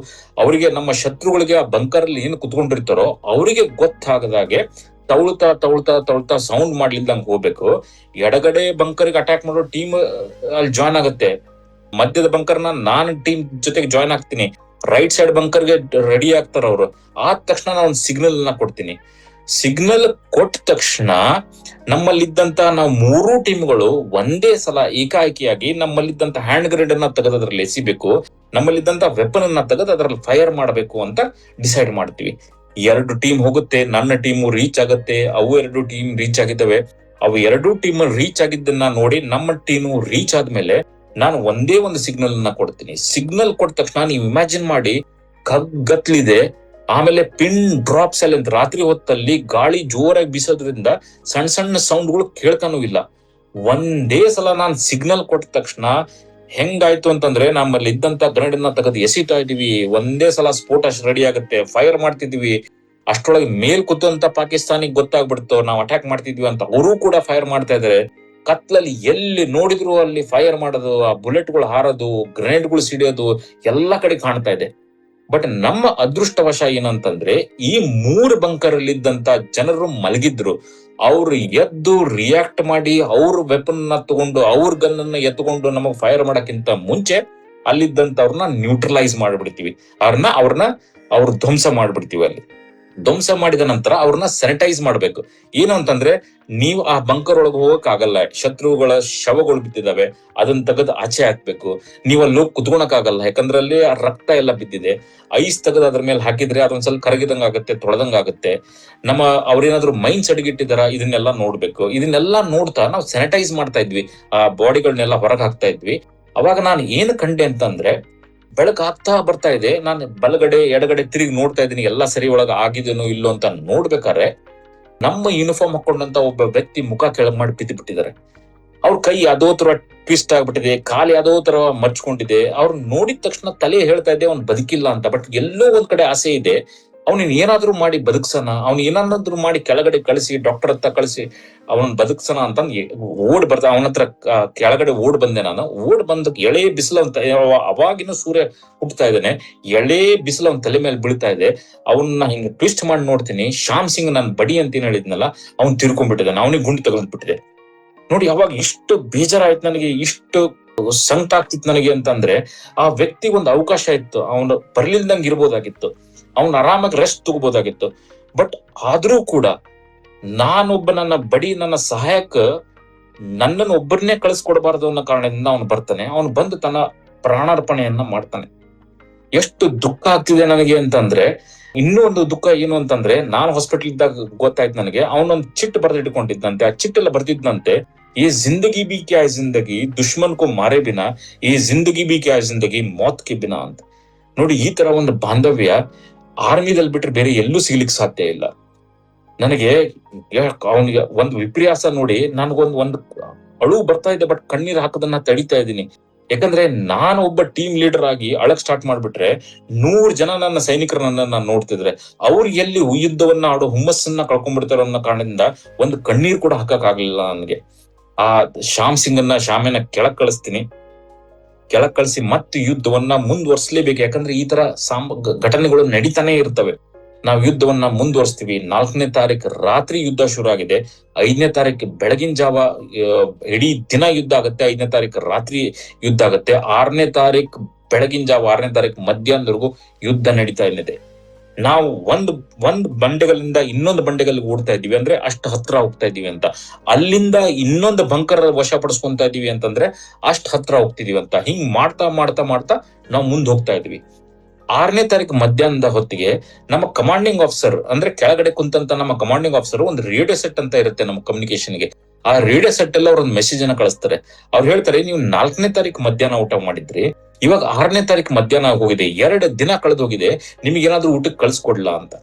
ಅವರಿಗೆ, ನಮ್ಮ ಶತ್ರುಗಳಿಗೆ ಆ ಬಂಕರ್ ಅಲ್ಲಿ ಏನು ಕುತ್ಕೊಂಡಿರ್ತಾರೋ ಅವರಿಗೆ ಗೊತ್ತಾಗದಾಗೆ ತವಳ್ತಾ ಸೌಂಡ್ ಮಾಡ್ಲಿಲ್ದಂಗ್ ಹೋಗ್ಬೇಕು. ಎಡಗಡೆ ಬಂಕರ್ಗೆ ಅಟ್ಯಾಕ್ ಮಾಡೋ ಟೀಮ್ ಅಲ್ಲಿ ಜಾಯ್ನ್ ಆಗುತ್ತೆ, ಮಧ್ಯದ ಬಂಕರ್ನ ನಾನು ಟೀಮ್ ಜೊತೆಗೆ ಜಾಯ್ನ್ ಆಗ್ತೀನಿ, ರೈಟ್ ಸೈಡ್ ಬಂಕರ್ಗೆ ರೆಡಿ ಆಗ್ತಾರ ಅವರು. ಆದ ತಕ್ಷಣ ನಾನು ಒಂದು ಸಿಗ್ನಲ್ ನ ಕೊಡ್ತೀನಿ. ಸಿಗ್ನಲ್ ಕೊಟ್ಟ ತಕ್ಷಣ ನಮ್ಮಲ್ಲಿದ್ದಂತ ನಾವು 3 ಟೀಮ್ಗಳು ಒಂದೇ ಸಲ ಏಕಾಏಕಿಯಾಗಿ ನಮ್ಮಲ್ಲಿದ್ದಂತ ಹ್ಯಾಂಡ್ ಗ್ರೆನೇಡ್ ಅನ್ನ ತೆಗೆದು ಅದ್ರಲ್ಲಿ ಎಸಿಬೇಕು, ನಮ್ಮಲ್ಲಿದ್ದಂತ ವೆಪನ್ ಅನ್ನ ತೆಗೆದು ಅದರಲ್ಲಿ ಫೈರ್ ಮಾಡಬೇಕು ಅಂತ ಡಿಸೈಡ್ ಮಾಡ್ತೀವಿ. 2 ಟೀಮ್ ಹೋಗುತ್ತೆ, ನನ್ನ ಟೀಮು ರೀಚ್ ಆಗುತ್ತೆ, ಅವು 2 ಟೀಮ್ ರೀಚ್ ಆಗಿದ್ದಾವೆ. ಅವು 2 ಟೀಮ್ ರೀಚ್ ಆಗಿದ್ದನ್ನ ನೋಡಿ ನಮ್ಮ ಟೀಮು ರೀಚ್ ಆದ್ಮೇಲೆ ನಾನು ಒಂದೇ ಒಂದು ಸಿಗ್ನಲ್ ಅನ್ನ ಕೊಡ್ತೀನಿ. ಸಿಗ್ನಲ್ ಕೊಟ್ಟ ತಕ್ಷಣ ನೀವು ಇಮ್ಯಾಜಿನ್ ಮಾಡಿ, ಕಗ್ಗತ್ಲಿದೆ, ಆಮೇಲೆ ಪಿನ್ ಡ್ರಾಪ್ ಸೈಲೆಂಟ್. ರಾತ್ರಿ ಹೊತ್ತಲ್ಲಿ ಗಾಳಿ ಜೋರಾಗಿ ಬೀಸೋದ್ರಿಂದ ಸಣ್ಣ ಸೌಂಡ್ಗಳು ಕೇಳ್ತಾನೂ ಇಲ್ಲ. ಒಂದೇ ಸಲ ನಾನು ಸಿಗ್ನಲ್ ಕೊಟ್ಟ ತಕ್ಷಣ ಹೆಂಗಾಯ್ತು ಅಂತಂದ್ರೆ, ನಮ್ಮಲ್ಲಿ ಇದ್ದಂತ ಗ್ರೆನೇಡ್ ಅನ್ನ ತೆಗೆದು ಎಸಿತಾ ಇದೀವಿ, ಒಂದೇ ಸಲ ಸ್ಫೋಟ ರೆಡಿ ಆಗುತ್ತೆ, ಫೈರ್ ಮಾಡ್ತಿದ್ವಿ. ಅಷ್ಟೊಳಗೆ ಮೇಲ್ ಕೂತಂತ ಪಾಕಿಸ್ತಾನಿಗೆ ಗೊತ್ತಾಗ್ಬಿಡ್ತು ನಾವು ಅಟ್ಯಾಕ್ ಮಾಡ್ತಿದ್ವಿ ಅಂತ. ಅವರು ಕೂಡ ಫೈರ್ ಮಾಡ್ತಾ ಇದಾರೆ. ಕತ್ಲಲ್ಲಿ ಎಲ್ಲಿ ನೋಡಿದ್ರು ಅಲ್ಲಿ ಫೈರ್ ಮಾಡೋದು, ಆ ಬುಲೆಟ್ಗಳು ಹಾರೋದು, ಗ್ರೆನೇಡ್ಗಳು ಸಿಡಿಯೋದು ಎಲ್ಲ ಕಡೆ ಕಾಣ್ತಾ ಇದೆ. ಬಟ್ ನಮ್ಮ ಅದೃಷ್ಟವಶ ಏನಂತಂದ್ರೆ, ಈ 3 ಬಂಕರ್ ಅಲ್ಲಿ ಇದ್ದಂತ ಜನರು ಮಲಗಿದ್ರು. ಅವ್ರು ಎದ್ದು ರಿಯಾಕ್ಟ್ ಮಾಡಿ ಅವ್ರ ವೆಪನ್ ನ ತಗೊಂಡು, ಅವ್ರ ಗನ್ ಅನ್ನ ಎತ್ಕೊಂಡು ನಮಗ್ ಫೈರ್ ಮಾಡಕ್ಕಿಂತ ಮುಂಚೆ ಅಲ್ಲಿದ್ದಂತವ್ರನ್ನ ನ್ಯೂಟ್ರಲೈಸ್ ಮಾಡ್ಬಿಡ್ತೀವಿ, ಅವ್ರ ಧ್ವಂಸ ಮಾಡ್ಬಿಡ್ತೀವಿ. ಅಲ್ಲಿ ಧ್ವಂಸ ಮಾಡಿದ ನಂತರ ಅವ್ರನ್ನ ಸ್ಯಾನಿಟೈಸ್ ಮಾಡ್ಬೇಕು. ಏನು ಅಂತಂದ್ರೆ, ನೀವು ಆ ಬಂಕರ್ ಒಳಗೆ ಹೋಗಕ್ ಆಗಲ್ಲ, ಶತ್ರುಗಳ ಶವಗಳು ಬಿದ್ದಿದಾವೆ, ಅದನ್ನ ತೆಗೆದು ಆಚೆ ಹಾಕ್ಬೇಕು. ನೀವು ಅಲ್ಲಿ ಕುತ್ಕೊಳಕ್ ಆಗಲ್ಲ, ಯಾಕಂದ್ರೆ ಅಲ್ಲಿ ರಕ್ತ ಎಲ್ಲ ಬಿದ್ದಿದೆ. ಐಸ್ ತೆಗೆದು ಅದ್ರ ಮೇಲೆ ಹಾಕಿದ್ರೆ ಅದೊಂದ್ ಸ್ವಲ್ಪ ಕರಗಿದಂಗ ಆಗುತ್ತೆ, ತೊಳೆದಂಗ ಆಗುತ್ತೆ. ಅವ್ರೇನಾದ್ರು ಮೈನ್ಸ್ ಅಡಗಿಟ್ಟಿದಾರ, ಇದನ್ನೆಲ್ಲ ನೋಡ್ಬೇಕು. ಇದನ್ನೆಲ್ಲ ನೋಡ್ತಾ ನಾವು ಸ್ಯಾನಿಟೈಸ್ ಮಾಡ್ತಾ ಇದ್ವಿ, ಆ ಬಾಡಿಗಳನ್ನೆಲ್ಲ ಹೊರಗೆ ಹಾಕ್ತಾ ಇದ್ವಿ. ಅವಾಗ ನಾನು ಏನು ಕಂಡೆ ಅಂತಂದ್ರೆ, ಬೆಳಕು ಆಗ್ತಾ ಬರ್ತಾ ಇದೆ, ನಾನು ಬಲಗಡೆ ಎಡಗಡೆ ತಿರುಗಿ ನೋಡ್ತಾ ಇದ್ದೀನಿ, ಎಲ್ಲಾ ಸರಿ ಒಳಗ ಆಗಿದೇನೋ ಇಲ್ಲೋ ಅಂತ ನೋಡ್ಬೇಕಾದ್ರೆ, ನಮ್ಮ ಯೂನಿಫಾರ್ಮ್ ಹಾಕೊಂಡಂತ ಒಬ್ಬ ವ್ಯಕ್ತಿ ಮುಖ ಕೆಳಗ್ ಮಾಡಿ ಬಿದ್ದು ಬಿಟ್ಟಿದ್ದಾರೆ. ಅವ್ರ ಕೈ ಅದೋ ತರ ಟ್ವಿಸ್ಟ್ ಆಗ್ಬಿಟ್ಟಿದೆ, ಕಾಲಿ ಅದೋ ತರ ಮರ್ಚ್ಕೊಂಡಿದೆ. ಅವ್ರು ನೋಡಿದ ತಕ್ಷಣ ತಲೆ ಹೇಳ್ತಾ ಇದೆ ಅವ್ನು ಬದುಕಿಲ್ಲ ಅಂತ. ಬಟ್ ಎಲ್ಲೋ ಒಂದ್ ಕಡೆ ಆಸೆ ಇದೆ, ಅವನಿನ್ ಏನಾದ್ರೂ ಮಾಡಿ ಬದುಕ್ಸನ, ಅವ್ನ ಏನಾದ್ರೂ ಮಾಡಿ ಕೆಳಗಡೆ ಕಳಿಸಿ ಡಾಕ್ಟರ್ ಹತ್ರ ಕಳಿಸಿ ಅವನ್ ಬದುಕ್ಸನ ಅಂತಂದ್ ಓಡ್ ಬರ್ದ. ಅವನ ಹತ್ರ ಕೆಳಗಡೆ ಓಡ್ ಬಂದೆ ನಾನು. ಓಡ್ ಬಂದ ಎಳೆ ಬಿಸಿಲು ಅಂತ ಅವಾಗಿನ ಸೂರ್ಯ ಹುಟ್ಟತಾ ಇದ್ದಾನೆ, ಎಳೆ ಬಿಸಿಲು ಅವನ ತಲೆ ಮೇಲೆ ಬೀಳ್ತಾ ಇದೆ. ಅವನ್ನ ಹಿಂಗ್ ಟ್ವಿಸ್ಟ್ ಮಾಡಿ ನೋಡ್ತೀನಿ, ಶ್ಯಾಮ್ ಸಿಂಗ್ ನನ್ ಬಡಿ ಅಂತ ಹೇಳಿದ್ನಲ್ಲ, ಅವ್ನ್ ತಿರ್ಕೊಂಡ್ಬಿಟ್ಟಿದ್ದಾನೆ, ಅವನಿಗೆ ಗುಂಡು ತಗೊಂಡ್ಬಿಟ್ಟಿದೆ. ನೋಡಿ, ಅವಾಗ ಇಷ್ಟು ಬೇಜಾರಾಯ್ತು ನನಗೆ, ಇಷ್ಟು ಸಂಕಟ ಆಗ್ತಿತ್ತು ನನಗೆ ಅಂತಂದ್ರೆ, ಆ ವ್ಯಕ್ತಿ ಒಂದು ಅವಕಾಶ ಇತ್ತು, ಅವನು ಬರ್ಲಿಲ್ದಂಗೆ ಇರ್ಬೋದಾಗಿತ್ತು, ಅವ್ನು ಆರಾಮಾಗಿ ರೆಸ್ಟ್ ತಗೋಬೋದಾಗಿತ್ತು. ಬಟ್ ಆದ್ರೂ ಕೂಡ ನಾನೊಬ್ಬ ನನ್ನ ಬಡಿ ನನ್ನ ಸಹಾಯಕ ನನ್ನನ್ನು ಒಬ್ಬರನ್ನೇ ಕಳಿಸ್ಕೊಡ್ಬಾರ್ದು ಅನ್ನೋ ಕಾರಣದಿಂದ ಅವನು ಬರ್ತಾನೆ. ಅವನು ಬಂದು ತನ್ನ ಪ್ರಾಣಾರ್ಪಣೆಯನ್ನ ಮಾಡ್ತಾನೆ. ಎಷ್ಟು ದುಃಖ ಆಗ್ತಿದೆ ನನಗೆ ಅಂತಂದ್ರೆ, ಇನ್ನೂ ಒಂದು ದುಃಖ ಏನು ಅಂತಂದ್ರೆ, ನಾನು ಹಾಸ್ಪಿಟಲ್ ಇದ್ದಾಗ ಗೊತ್ತಾಯ್ತು ನನಗೆ, ಅವನೊಂದು ಚಿಟ್ ಬರೆದಿಟ್ಕೊಂಡಿದ್ದಂತೆ. ಆ ಚಿಟ್ ಎಲ್ಲ ಬರ್ದಿದ್ದಂತೆ, ಈ ಜಿಂದಗಿ ಬಿ ಕ್ಯಾ ಜಿಂದಗಿ ದುಶ್ಮನ್ ಕೋ ಮಾರೆ ಬಿನಾ, ಈ ಜಿಂದಗಿ ಬಿ ಕ್ಯಾ ಜಿಂದಗಿ ಮೌತ್ ಕೆ ಬಿನಾ ಅಂತ. ನೋಡಿ, ಈ ತರ ಒಂದು ಬಾಂಧವ್ಯ ಆರ್ಮಿದಲ್ಲಿ ಬಿಟ್ರೆ ಬೇರೆ ಎಲ್ಲೂ ಸಿಗ್ಲಿಕ್ಕೆ ಸಾಧ್ಯ ಇಲ್ಲ. ನನಗೆ ಅವನಿಗೆ ಒಂದು ವಿಪರ್ಯಾಸ ನೋಡಿ ನನಗೊಂದು ಅಳು ಬರ್ತಾ ಇದೆ, ಬಟ್ ಕಣ್ಣೀರ್ ಹಾಕೋದನ್ನ ತಡಿತಾ ಇದ್ದೀನಿ. ಯಾಕಂದ್ರೆ ನಾನು ಒಬ್ಬ ಟೀಮ್ ಲೀಡರ್ ಆಗಿ ಅಳಕ್ ಸ್ಟಾರ್ಟ್ ಮಾಡ್ಬಿಟ್ರೆ 100 ಜನ ನನ್ನ ಸೈನಿಕರನ್ನ ನಾನು ನೋಡ್ತಿದ್ರೆ ಅವ್ರು ಎಲ್ಲಿ ಯುದ್ಧವನ್ನ ಆಡೋ ಹುಮ್ಮಸ್ಸನ್ನ ಕಳ್ಕೊಂಡ್ಬಿಡ್ತಾರೋ ಅನ್ನೋ ಕಾರಣದಿಂದ ಒಂದು ಕಣ್ಣೀರ್ ಕೂಡ ಹಾಕಕ್ ಆಗ್ಲಿಲ್ಲ ನನಗೆ. ಆ ಶ್ಯಾಮನ ಕೆಳಗ್ ಕಳಿಸಿ ಮತ್ತೆ ಯುದ್ಧವನ್ನ ಮುಂದುವರ್ಸ್ಲೇಬೇಕು. ಯಾಕಂದ್ರೆ ಈ ತರ ಘಟನೆಗಳು ನಡೀತಾನೆ ಇರ್ತವೆ. ನಾವು ಯುದ್ಧವನ್ನ ಮುಂದುವರಿಸ್ತೀವಿ. 4ನೇ ತಾರೀಕು ರಾತ್ರಿ ಯುದ್ಧ ಶುರು ಆಗಿದೆ. 5ನೇ ತಾರೀಕು ಬೆಳಗಿನ ಜಾವ ಇಡೀ ದಿನ ಯುದ್ಧ ಆಗುತ್ತೆ. 5ನೇ ತಾರೀಕು ರಾತ್ರಿ ಯುದ್ಧ ಆಗುತ್ತೆ. 6ನೇ ತಾರೀಕು ಬೆಳಗಿನ ಜಾವ 6ನೇ ತಾರೀಕು ಮಧ್ಯಾಹ್ನದವರೆಗೂ ಯುದ್ಧ ನಡೀತಾ ಇದೆ. ನಾವು ಒಂದ್ ಬಂಡೆಗಳಿಂದ ಇನ್ನೊಂದು ಬಂಡೆಗಳಿಗೆ ಓಡ್ತಾ ಇದೀವಿ ಅಂದ್ರೆ ಅಷ್ಟು ಹತ್ರ ಹೋಗ್ತಾ ಇದೀವಿ ಅಂತ. ಅಲ್ಲಿಂದ ಇನ್ನೊಂದು ಬಂಕರ್ ವಶಪಡಿಸ್ಕೊಂತ ಇದೀವಿ ಅಂತಂದ್ರೆ ಅಷ್ಟು ಹತ್ರ ಹೋಗ್ತಿದೀವಿ ಅಂತ. ಹಿಂಗ್ ಮಾಡ್ತಾ ಮಾಡ್ತಾ ಮಾಡ್ತಾ ನಾವು ಮುಂದೆ ಹೋಗ್ತಾ ಇದೀವಿ. 6ನೇ ತಾರೀಕು ಮಧ್ಯಾಹ್ನದ ಹೊತ್ತಿಗೆ ನಮ್ಮ ಕಮಾಂಡಿಂಗ್ ಆಫೀಸರ್, ಅಂದ್ರೆ ಕೆಳಗಡೆ ಕುಂತಂತ ನಮ್ಮ ಕಮಾಂಡಿಂಗ್ ಆಫೀಸರ್ ಒಂದು ರೇಡಿಯೋ ಸೆಟ್ ಅಂತ ಇರುತ್ತೆ ನಮ್ಮ ಕಮ್ಯುನಿಕೇಶನ್ಗೆ. ಆ ರೇಡಿಯೋ ಸೆಟ್ ಎಲ್ಲ ಅವ್ರೊಂದು ಮೆಸೇಜ್ ಅನ್ನ ಕಳಿಸ್ತಾರೆ. ಅವ್ರು ಹೇಳ್ತಾರೆ, ನೀವು 4ನೇ ತಾರೀಕು ಮಧ್ಯಾಹ್ನ ಊಟ ಮಾಡಿದ್ರಿ, ಇವಾಗ 6ನೇ ತಾರೀಕು ಮಧ್ಯಾಹ್ನ ಹೋಗಿದೆ, 2 ದಿನ ಕಳೆದೋಗಿದೆ, ನಿಮ್ಗೆ ಏನಾದ್ರೂ ಊಟಕ್ಕೆ ಕಳ್ಸ್ಕೊಡ್ಲಾ ಅಂತ.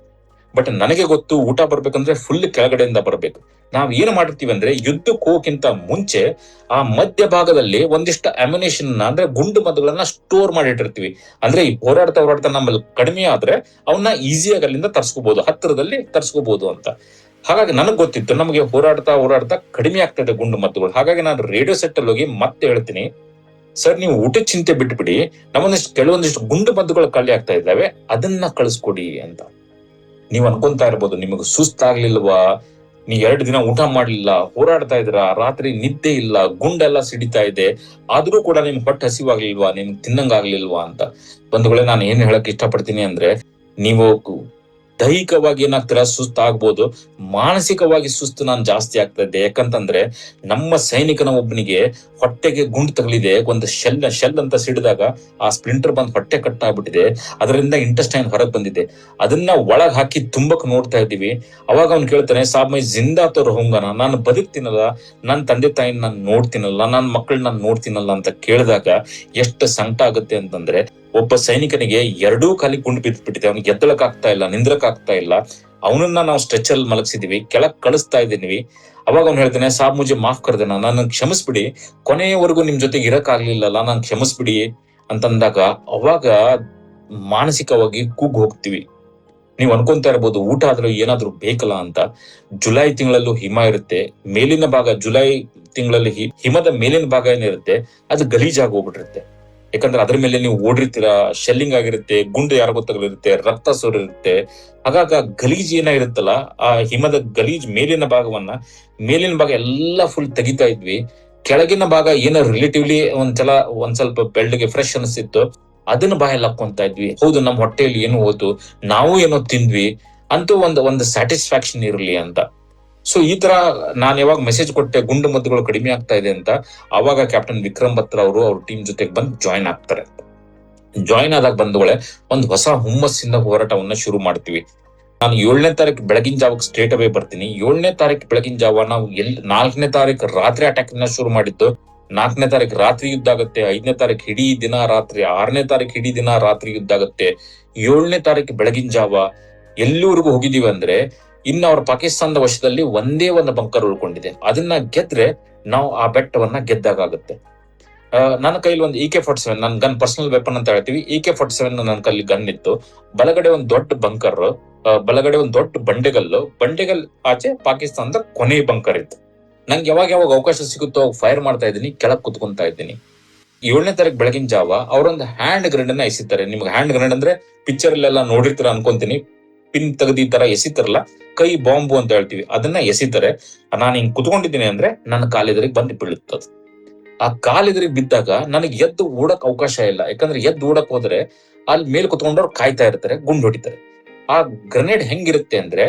ಬಟ್ ನನಗೆ ಗೊತ್ತು, ಊಟ ಬರ್ಬೇಕಂದ್ರೆ ಫುಲ್ ಕೆಳಗಡೆಯಿಂದ ಬರ್ಬೇಕು. ನಾವ್ ಏನ್ ಮಾಡಿರ್ತೀವಿ ಅಂದ್ರೆ, ಯುದ್ಧಕ್ಕೆ ಹೋಗಕ್ಕಿಂತ ಮುಂಚೆ ಆ ಮಧ್ಯ ಭಾಗದಲ್ಲಿ ಒಂದಿಷ್ಟು ಅಮ್ಯುನೇಷನ್ ಅಂದ್ರೆ ಗುಂಡು ಮದ್ದುಗಳನ್ನ ಸ್ಟೋರ್ ಮಾಡಿಟ್ಟಿರ್ತೀವಿ. ಅಂದ್ರೆ ಈ ಹೋರಾಡ್ತಾ ನಮ್ಮಲ್ಲಿ ಕಡಿಮೆ ಆದ್ರೆ ಅವನ್ನ ಈಸಿಯಾಗಿ ಅಲ್ಲಿಂದ ತರ್ಸ್ಕೋಬಹುದು, ಹತ್ತಿರದಲ್ಲಿ ತರ್ಸ್ಕೋಬಹುದು ಅಂತ. ಹಾಗಾಗಿ ನನಗ್ ಗೊತ್ತಿತ್ತು, ನಮಗೆ ಹೋರಾಡ್ತಾ ಕಡಿಮೆ ಆಗ್ತದೆ ಗುಂಡು ಮದ್ದುಗಳು. ಹಾಗಾಗಿ ನಾನು ರೇಡಿಯೋ ಸೆಟ್ ಅಲ್ಲಿ ಹೋಗಿ ಮತ್ತೆ ಹೇಳ್ತೀನಿ, ಸರ್ ನೀವು ಊಟದ ಚಿಂತೆ ಬಿಟ್ಬಿಡಿ, ಕೆಲವೊಂದಿಷ್ಟು ಗುಂಡು ಮದ್ದುಗಳು ಖಾಲಿ ಆಗ್ತಾ ಇದ್ದಾವೆ, ಅದನ್ನ ಕಳಿಸ್ಕೊಡಿ ಅಂತ. ನೀವ್ ಅನ್ಕೊಂತಾ ಇರ್ಬೋದು, ನಿಮಗ್ ಸುಸ್ತಾಗ್ಲಿಲ್ವಾ, ನೀ 2 ದಿನ ಊಟ ಮಾಡ್ಲಿಲ್ಲ, ಹೋರಾಡ್ತಾ ಇದ್ರ, ರಾತ್ರಿ ನಿದ್ದೆ ಇಲ್ಲ, ಗುಂಡೆಲ್ಲ ಸಿಡಿತಾ ಇದೆ, ಆದ್ರೂ ಕೂಡ ನಿಮ್ಗೆ ಹೊಟ್ಟೆ ಹಸಿವಾಗ್ಲಿಲ್ವಾ, ನಿಮ್ಗೆ ತಿನ್ನಂಗಾಗ್ಲಿಲ್ವಾ ಅಂತ. ಬಂಧುಗಳೇ, ನಾನು ಏನ್ ಹೇಳಕ್ ಇಷ್ಟಪಡ್ತೀನಿ ಅಂದ್ರೆ, ನೀವು ದೈಹಿಕವಾಗಿ ಏನಾಗ್ತೀರಾ, ಸುಸ್ತಾಗ್ಬೋದು, ಮಾನಸಿಕವಾಗಿ ಸುಸ್ತು ನಾನು ಜಾಸ್ತಿ ಆಗ್ತಾ ಇದ್ದೆ. ಯಾಕಂತಂದ್ರೆ ನಮ್ಮ ಸೈನಿಕನ ಒಬ್ಬನಿಗೆ ಹೊಟ್ಟೆಗೆ ಗುಂಡು ತಗಲಿದೆ, ಒಂದು ಶೆಲ್ ಅಂತ ಸಿಡಿದಾಗ ಆ ಸ್ಪ್ಲಿಂಟರ್ ಬಂದ್ ಹೊಟ್ಟೆ ಕಟ್ಟಾಗ್ಬಿಟ್ಟಿದೆ, ಅದರಿಂದ ಇಂಟೆಸ್ಟೈನ್ ಹೊರಗೆ ಬಂದಿದೆ. ಅದನ್ನ ಒಳಗ್ ಹಾಕಿ ತುಂಬಕ್ ನೋಡ್ತಾ ಇದ್ದೀವಿ. ಅವಾಗ ಅವ್ನು ಕೇಳ್ತಾನೆ, ಸಾಬ್ ಮೈ ಜಿಂದಾ ತೋ ರಹೂಂಗಾ, ನಾನು ಬದುಕ್ತೀನಲ್ಲ, ನನ್ನ ತಂದೆ ತಾಯಿನ ನಾನು ನೋಡ್ತೀನಲ್ಲ, ನನ್ನ ಮಕ್ಕಳನ್ನ ನಾನು ನೋಡ್ತೀನಲ್ಲ ಅಂತ ಕೇಳಿದಾಗ ಎಷ್ಟು ಸಂಕಟ ಆಗುತ್ತೆ ಅಂತಂದ್ರೆ, ಒಬ್ಬ ಸೈನಿಕನಿಗೆ 2 ಕಾಲಿ ಗುಂಡು ಬಿದ್ದ್ಬಿಟ್ಟಿದೆ, ಅವ್ನಿಗೆ ಎದ್ದಳಕ್ ಆಗ್ತಾ ಇಲ್ಲ, ನಿಂದ್ರಕ್ ಆಗ್ತಾ ಇಲ್ಲ. ಅವನನ್ನ ನಾವು ಸ್ಟ್ರೆಚರ್ ಮಲಗಿಸಿದೀವಿ, ಕೆಳಗ್ ಕಳಿಸ್ತಾ ಇದೀವಿ. ಅವಾಗ ಅವ್ನು ಹೇಳ್ತಾನೆ, ಸಾಬ್ ಮುಜೆ ಮಾಫ್ ಕರ್ದೇನಾ, ನನ್ನ ಕ್ಷಮಿಸ್ಬಿಡಿ, ಕೊನೆಯವರೆಗೂ ನಿಮ್ ಜೊತೆಗೆ ಇರಕ್ ಆಗ್ಲಿಲ್ಲಲ್ಲ, ನಾನು ಕ್ಷಮಿಸ್ಬಿಡಿ ಅಂತಂದಾಗ ಅವಾಗ ಮಾನಸಿಕವಾಗಿ ಕುಗ್ಗ್ ಹೋಗ್ತೀವಿ. ನೀವ್ ಅನ್ಕೊಂತಾ ಇರ್ಬೋದು, ಊಟ ಆದ್ರೂ ಏನಾದ್ರೂ ಬೇಕಲ್ಲ ಅಂತ. ಜುಲೈ ತಿಂಗಳಲ್ಲೂ ಹಿಮ ಇರುತ್ತೆ, ಮೇಲಿನ ಭಾಗ ಜುಲೈ ತಿಂಗಳಲ್ಲಿ ಹಿಮದ ಮೇಲಿನ ಭಾಗ ಏನಿರುತ್ತೆ ಅದು ಗಲೀಜಾಗಿ ಹೋಗ್ಬಿಟ್ಟಿರುತ್ತೆ. ಯಾಕಂದ್ರೆ ಅದ್ರ ಮೇಲೆ ನೀವು ಓಡಿರ್ತೀರಾ, ಶೆಲ್ಲಿಂಗ್ ಆಗಿರುತ್ತೆ, ಗುಂಡು ಯಾರಿಗೋ ತಗಲಿರುತ್ತೆ, ರಕ್ತ ಸೋರಿರುತ್ತೆ. ಹಾಗಾಗ ಗಲೀಜ್ ಏನಾಗಿರುತ್ತಲ್ಲ, ಆ ಹಿಮದ ಗಲೀಜ್ ಮೇಲಿನ ಭಾಗ ಎಲ್ಲ ಫುಲ್ ತೆಗಿತಾ ಇದ್ವಿ. ಕೆಳಗಿನ ಭಾಗ ಏನೋ ರಿಲೇಟಿವ್ಲಿ ಒಂದ್ ಸ್ವಲ್ಪ ಬೆಳ್ಳಗೆ ಫ್ರೆಶ್ ಅನಿಸ್ತಿತ್ತು, ಅದನ್ನ ಬಾಯಲ್ಲಿ ಹಾಕೊಂತ ಇದ್ವಿ. ಹೌದು, ನಮ್ಮ ಹೊಟ್ಟೆಯಲ್ಲಿ ಏನು ಹೋಯ್ತು, ನಾವು ಏನೋ ತಿಂದ್ವಿ ಅಂತೂ ಒಂದು ಸ್ಯಾಟಿಸ್ಫ್ಯಾಕ್ಷನ್ ಇರಲಿ ಅಂತ. ಸೊ ಈ ತರ ನಾನು ಯಾವಾಗ ಮೆಸೇಜ್ ಕೊಟ್ಟೆ ಗುಂಡು ಮದ್ದುಗಳು ಕಡಿಮೆ ಆಗ್ತಾ ಇದೆ ಅಂತ, ಅವಾಗ ಕ್ಯಾಪ್ಟನ್ ವಿಕ್ರಮ್ ಬತ್ರಾ ಅವರು ಅವ್ರ ಟೀಮ್ ಜೊತೆಗೆ ಬಂದು ಜಾಯಿನ್ ಆಗ್ತಾರೆ. ಜಾಯಿನ್ ಆದಾಗ ಬಂದವಳೆ ಒಂದು ಹೊಸ ಹುಮ್ಮಸ್ಸಿಂದ ಹೋರಾಟವನ್ನ ಶುರು ಮಾಡ್ತೀವಿ. ನಾನು 7ನೇ ತಾರೀಕು ಬೆಳಗಿನ ಜಾವಕ್ಕೆ ಸ್ಟ್ರೇಟ್ ಅವೇ ಬರ್ತೀನಿ. 7ನೇ ತಾರೀಕು ಬೆಳಗಿನ ಜಾವ ನಾವು 4ನೇ ತಾರೀಕು ರಾತ್ರಿ ಅಟ್ಯಾಕ್ ಶುರು ಮಾಡಿದ್ದು. 4ನೇ ತಾರೀಕು ರಾತ್ರಿ ಯುದ್ಧ ಆಗುತ್ತೆ, 5ನೇ ತಾರೀಕು ಇಡೀ ದಿನ ರಾತ್ರಿ, 6ನೇ ತಾರೀಕು ಇಡೀ ದಿನ ರಾತ್ರಿ ಯುದ್ಧ ಆಗುತ್ತೆ. 7ನೇ ತಾರೀಕು ಬೆಳಗಿನ ಜಾವ ಎಲ್ಲಿವರೆಗೂ ಹೋಗಿದೀವಿ ಅಂದ್ರೆ, ಇನ್ನು ಅವ್ರ ಪಾಕಿಸ್ತಾನದ ವಶದಲ್ಲಿ ಒಂದೇ ಒಂದು ಬಂಕರ್ ಉಳ್ಕೊಂಡಿದೆ, ಅದನ್ನ ಗೆದ್ರೆ ನಾವು ಆ ಬೆಟ್ಟವನ್ನ ಗೆದ್ದಾಗುತ್ತೆ. ನನ್ನ ಕೈಲಿ ಒಂದು AK-47, ನನ್ನ ಗನ್ ಪರ್ಸನಲ್ ವೆಪನ್ ಅಂತ ಹೇಳ್ತೀವಿ, AK-47 ನನ್ನ ಕೈಲಿ ಗನ್ ಇತ್ತು. ಬಲಗಡೆ ಒಂದು ದೊಡ್ಡ ಬಂಕರ್, ಬಲಗಡೆ ಒಂದು ದೊಡ್ಡ ಬಂಡೆಗಲ್ ಆಚೆ ಪಾಕಿಸ್ತಾನದ ಕೊನೆ ಬಂಕರ್ ಇತ್ತು. ನಂಗೆ ಯಾವಾಗ ಅವಕಾಶ ಸಿಗುತ್ತೋ ಫೈರ್ ಮಾಡ್ತಾ ಇದ್ದೀನಿ, ಕೆಳಗ್ ಕುತ್ಕೊಂತಾ ಇದ್ದೀನಿ. 7ನೇ ತಾರೀಕು ಬೆಳಗಿನ ಜಾವ ಅವರೊಂದು ಹ್ಯಾಂಡ್ ಗ್ರೆನೇಡ್ ಅನ್ನ ಎಸಿತಾರೆ. ನಿಮ್ಗೆ ಹ್ಯಾಂಡ್ ಗ್ರೆನೇಡ್ ಅಂದ್ರೆ ಪಿಕ್ಚರ್ ಅಲ್ಲೆಲ್ಲ ನೋಡಿರ್ತೀರ ಅನ್ಕೊಂತೀನಿ, ಪಿನ್ ತೆಗ್ದಿ ತರ ಎಸಿತಾರಲ್ಲ, ಕೈ ಬಾಂಬು ಅಂತ ಹೇಳ್ತೀವಿ, ಅದನ್ನ ಎಸಿತಾರೆ. ನಾನು ಹಿಂಗ್ ಕುತ್ಕೊಂಡಿದ್ದೀನಿ ಅಂದ್ರೆ ನನ್ನ ಕಾಲಿದ್ರಿಗೆ ಬಂದು ಬೀಳುತ್ತದೆ. ಆ ಕಾಲಿದ್ರಿಗೆ ಬಿದ್ದಾಗ ನನಗೆ ಎದ್ದು ಓಡಕ್ ಅವಕಾಶ ಇಲ್ಲ. ಯಾಕಂದ್ರೆ ಎದ್ದು ಓಡಕ್ ಹೋದ್ರೆ ಅಲ್ಲಿ ಮೇಲೆ ಕುತ್ಕೊಂಡವ್ರು ಕಾಯ್ತಾ ಇರ್ತಾರೆ, ಗುಂಡು ಹೊಡಿತಾರೆ. ಆ ಗ್ರೆನೇಡ್ ಹೆಂಗಿರುತ್ತೆ ಅಂದ್ರೆ,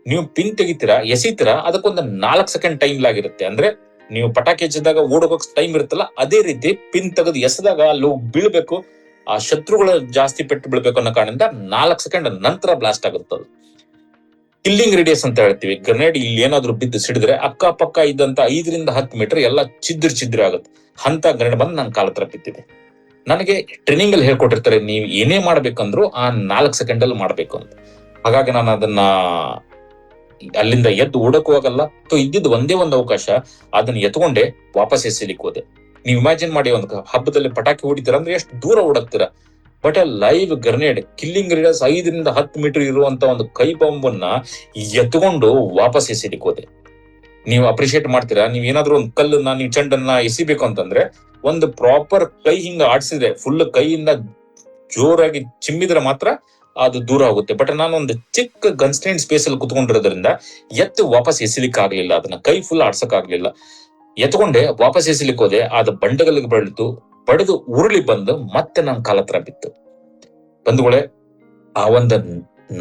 ನೀವು ಪಿನ್ ತೆಗಿತೀರಾ, ಎಸಿತೀರಾ, ಅದಕ್ಕೊಂದು 4 ಸೆಕೆಂಡ್ ಟೈಮ್ ಲಾಗಿರುತ್ತೆ. ಅಂದ್ರೆ ನೀವು ಪಟಾಕಿ ಹಚ್ಚಿದಾಗ ಓಡೋಕ್ ಟೈಮ್ ಇರುತ್ತಲ್ಲ, ಅದೇ ರೀತಿ ಪಿನ್ ತೆಗೆದು ಎಸೆದಾಗ ಅಲ್ಲಿ ಬೀಳ್ಬೇಕು, ಆ ಶತ್ರುಗಳು ಜಾಸ್ತಿ ಪೆಟ್ಟು ಬೀಳ್ಬೇಕು ಅನ್ನೋ ಕಾರಣದಿಂದ 4 ಸೆಕೆಂಡ್ ನಂತರ ಬ್ಲಾಸ್ಟ್ ಆಗುತ್ತದೆ. ಕಿಲ್ಲಿಂಗ್ ರೇಡಿಯಸ್ ಅಂತ ಹೇಳ್ತೀವಿ. ಗ್ರೆನೇಡ್ ಇಲ್ಲಿ ಏನಾದ್ರೂ ಬಿದ್ದು ಸಿಡಿದ್ರೆ ಅಕ್ಕಪಕ್ಕ ಇದ್ದಂತ 5ರಿಂದ 10 ಮೀಟರ್ ಎಲ್ಲ ಚಿದ್ರ ಆಗುತ್ತೆ. ಅಂತ ಗ್ರೆನೇಡ್ ಬಂದು ನನ್ನ ಕಾಲ ಹತ್ರ ಬಿದ್ದಿದೆ. ನನಗೆ ಟ್ರೈನಿಂಗ್ ಅಲ್ಲಿ ಹೇಳ್ಕೊಟ್ಟಿರ್ತಾರೆ, ನೀವು ಏನೇ ಮಾಡ್ಬೇಕಂದ್ರು ಆ 4 ಸೆಕೆಂಡ್ ಅಲ್ಲಿ ಮಾಡ್ಬೇಕು ಅಂತ. ಹಾಗಾಗಿ ನಾನು ಅದನ್ನ ಅಲ್ಲಿಂದ ಎದ್ದು ಓಡಕ್ಕೂ ಆಗಲ್ಲ. ಇದ್ದಿದ್ದು ಒಂದೇ ಒಂದು ಅವಕಾಶ, ಅದನ್ನ ಎತ್ಕೊಂಡೆ ವಾಪಸ್ ಎಸಿಲಿಕ್ಕೆ ಹೋದೆ. ನೀವು ಇಮ್ಯಾಜಿನ್ ಮಾಡಿ, ಒಂದು ಹಬ್ಬದಲ್ಲಿ ಪಟಾಕಿ ಹೊಡಿತೀರ ಅಂದ್ರೆ ಎಷ್ಟು ದೂರ ಓಡಕ್ತೀರ. But live grenade, killing radius 5ರಿಂದ 10 ಮೀಟರ್ ಇರುವಂತ ಒಂದು ಕೈ ಬಾಂಬನ್ನ ಎತ್ಕೊಂಡು ವಾಪಸ್ ಎಸಿಲಿಕ್ಕೆ ಹೋದೆ. ನೀವು ಅಪ್ರಿಶಿಯೇಟ್ ಮಾಡ್ತೀರಾ. ನೀವ್ ಏನಾದ್ರೂ ಒಂದು ಕಲ್ಲನ್ನ, ನೀವು ಚೆಂಡನ್ನ ಎಸಿಬೇಕು ಅಂತಂದ್ರೆ ಒಂದು ಪ್ರಾಪರ್ ಕೈ ಹಿಂಗ ಆಡ್ಸಿದ್ರೆ, ಫುಲ್ ಕೈಯಿಂದ ಜೋರಾಗಿ ಚಿಮ್ಮಿದ್ರೆ ಮಾತ್ರ ಅದು ದೂರ ಹೋಗುತ್ತೆ. ಬಟ್ ನಾನು ಒಂದು ಚಿಕ್ಕ ಗನ್ಸ್ಟೈನ್ ಸ್ಪೇಸ್ ಅಲ್ಲಿ ಕುತ್ಕೊಂಡಿರೋದ್ರಿಂದ ಎತ್ತು ವಾಪಸ್ ಎಸಿಲಿಕ್ಕೆ ಆಗ್ಲಿಲ್ಲ, ಅದನ್ನ ಕೈ ಫುಲ್ ಆಡ್ಸಕ್ ಆಗ್ಲಿಲ್ಲ. ಎತ್ಕೊಂಡೆ ವಾಪಸ್ ಎಸಿಲಿಕ್ಕೆ ಹೋದೆ, ಅದು ಬಂಡೆಗಲ್ಲಿಗೆ ಬಡಿದು ಉರುಳಿ ಬಂದು ಮತ್ತೆ ನನ್ನ ಕಾಲ ಹತ್ರ ಬಿತ್ತು. ಬಂಧುಗಳೇ, ಆ ಒಂದು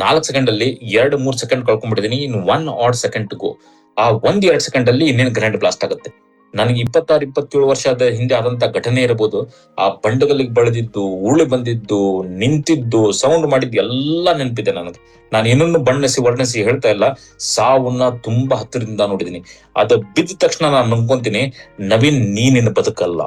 4 ಸೆಕೆಂಡ್ ಅಲ್ಲಿ 2-3 ಸೆಕೆಂಡ್ ಕಳ್ಕೊಂಡ್ಬಿಟ್ಟಿದೀನಿ. ಇನ್ನು 1 ಆಡ್ ಸೆಕೆಂಡ್ ಗೋ. ಆ 1-2 ಸೆಕೆಂಡ್ ಅಲ್ಲಿ ಇನ್ನೇನು ಗ್ರೆನೇಡ್ ಬ್ಲಾಸ್ಟ್ ಆಗುತ್ತೆ. ನನಗೆ 26-27 ವರ್ಷದ ಹಿಂದೆ ಆದಂತ ಘಟನೆ ಇರಬಹುದು. ಆ ಬಂಡೆಗಲ್ಲಿಗೆ ಬೆಳೆದಿದ್ದು, ಉರುಳಿ ಬಂದಿದ್ದು, ನಿಂತಿದ್ದು, ಸೌಂಡ್ ಮಾಡಿದ್ದು ಎಲ್ಲ ನೆನಪಿದೆ ನನಗೆ. ನಾನು ಏನನ್ನು ವರ್ಣಿಸಿ ಹೇಳ್ತಾ ಇಲ್ಲ. ಸಾವನ್ನ ತುಂಬಾ ಹತ್ತಿರದಿಂದ ನೋಡಿದೀನಿ. ಅದು ಬಿದ್ದ ತಕ್ಷಣ ನಾನು ನಂಬ್ಕೊಂತೀನಿ, ನವೀನ್ ನೀನಿನ್ನ ಬದುಕಲ್ಲ.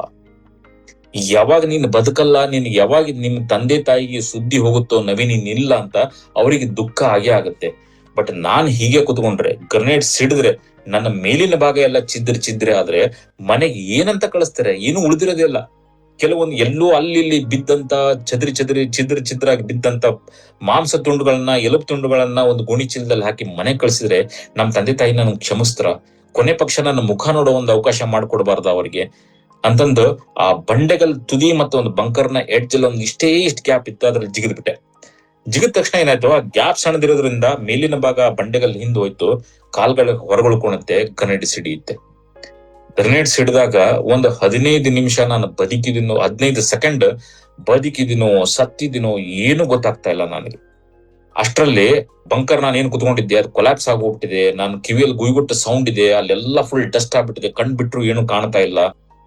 ಯಾವಾಗ ನೀನ್ ಬದುಕಲ್ಲ, ನೀನ್ ಯಾವಾಗ ನಿಮ್ ತಂದೆ ತಾಯಿಗೆ ಸುದ್ದಿ ಹೋಗುತ್ತೋ ನವೀನ್ ಇಲ್ಲ ಅಂತ, ಅವರಿಗೆ ದುಃಖ ಆಗೇ ಆಗುತ್ತೆ. ಬಟ್ ನಾನ್ ಹೀಗೆ ಕುತ್ಕೊಂಡ್ರೆ, ಗ್ರೆನೇಡ್ ಸಿಡಿದ್ರೆ ನನ್ನ ಮೇಲಿನ ಭಾಗ ಎಲ್ಲ ಚಿದ್ರೆ ಆದ್ರೆ ಮನೆಗೆ ಏನಂತ ಕಳಿಸ್ತಾರೆ? ಏನು ಉಳಿದಿರೋದೇ ಇಲ್ಲ. ಕೆಲವೊಂದು ಎಲ್ಲೋ ಅಲ್ಲಿ ಬಿದ್ದಂತ ಚಿದ್ರಾಗಿ ಬಿದ್ದಂತ ಮಾಂಸ ತುಂಡುಗಳನ್ನ, ಎಲುಬು ತುಂಡುಗಳನ್ನ ಒಂದು ಗೋಣಿ ಚೀಲದಲ್ಲಿ ಹಾಕಿ ಮನೆ ಕಳಿಸಿದ್ರೆ ನಮ್ ತಂದೆ ತಾಯಿ ನನ್ ಕ್ಷಮಿಸ್ತಾರ? ಕೊನೆ ಪಕ್ಷ ನನ್ನ ಮುಖ ನೋಡೋ ಒಂದು ಅವಕಾಶ ಮಾಡ್ಕೊಡ್ಬಾರ್ದ ಅವ್ರಿಗೆ ಅಂತಂದು ಆ ಬಂಡೆಗಲ್ ತುದಿ ಮತ್ತು ಒಂದು ಬಂಕರ್ನ ಎಡ್ಜ್ ಅಲ್ಲಿ ಒಂದು ಇಷ್ಟು ಗ್ಯಾಪ್ ಇತ್ತು, ಅದ್ರಲ್ಲಿ ಜಿಗಿದ್ಬಿಟ್ಟೆ. ಜಿಗಿದ ತಕ್ಷಣ ಏನಾಯ್ತು, ಆ ಗ್ಯಾಪ್ ಸಣ್ಣದಿರೋದ್ರಿಂದ ಮೇಲಿನ ಭಾಗ ಬಂಡೆಗಲ್ ಹಿಂದ್ ಹೋಯ್ತು, ಕಾಲ್ಗಳ ಹೊರಗಳ್ಕೊಳತ್ತೆ, ಗ್ರೆನೇಡ್ ಸಿಡಿಯುತ್ತೆ. ಗ್ರೆನೇಡ್ ಸಿಡಿದಾಗ ಒಂದು 15 ನಿಮಿಷ ನಾನು ಬದುಕಿದಿನೋ, 15 ಸೆಕೆಂಡ್ ಬದುಕಿದಿನೋ ಸತ್ತಿದಿನೋ ಏನು ಗೊತ್ತಾಗ್ತಾ ಇಲ್ಲ ನನಗೆ. ಅಷ್ಟರಲ್ಲಿ ಬಂಕರ್ ನಾನು ಏನ್ ಕುತ್ಕೊಂಡಿದ್ದೆ ಅದು ಕೊಲಾಪ್ಸ್ ಆಗೋಗ್ಬಿಟ್ಟಿದೆ. ನಾನು ಕಿವಿಯಲ್ಲಿ ಗುಯ್ಗುಟ್ಟ ಸೌಂಡ್ ಇದೆ, ಅಲ್ಲೆಲ್ಲ ಫುಲ್ ಡಸ್ಟ್ ಆಗ್ಬಿಟ್ಟಿದೆ, ಕಣ್ ಬಿಟ್ರು ಏನು ಕಾಣ್ತಾ ಇಲ್ಲ.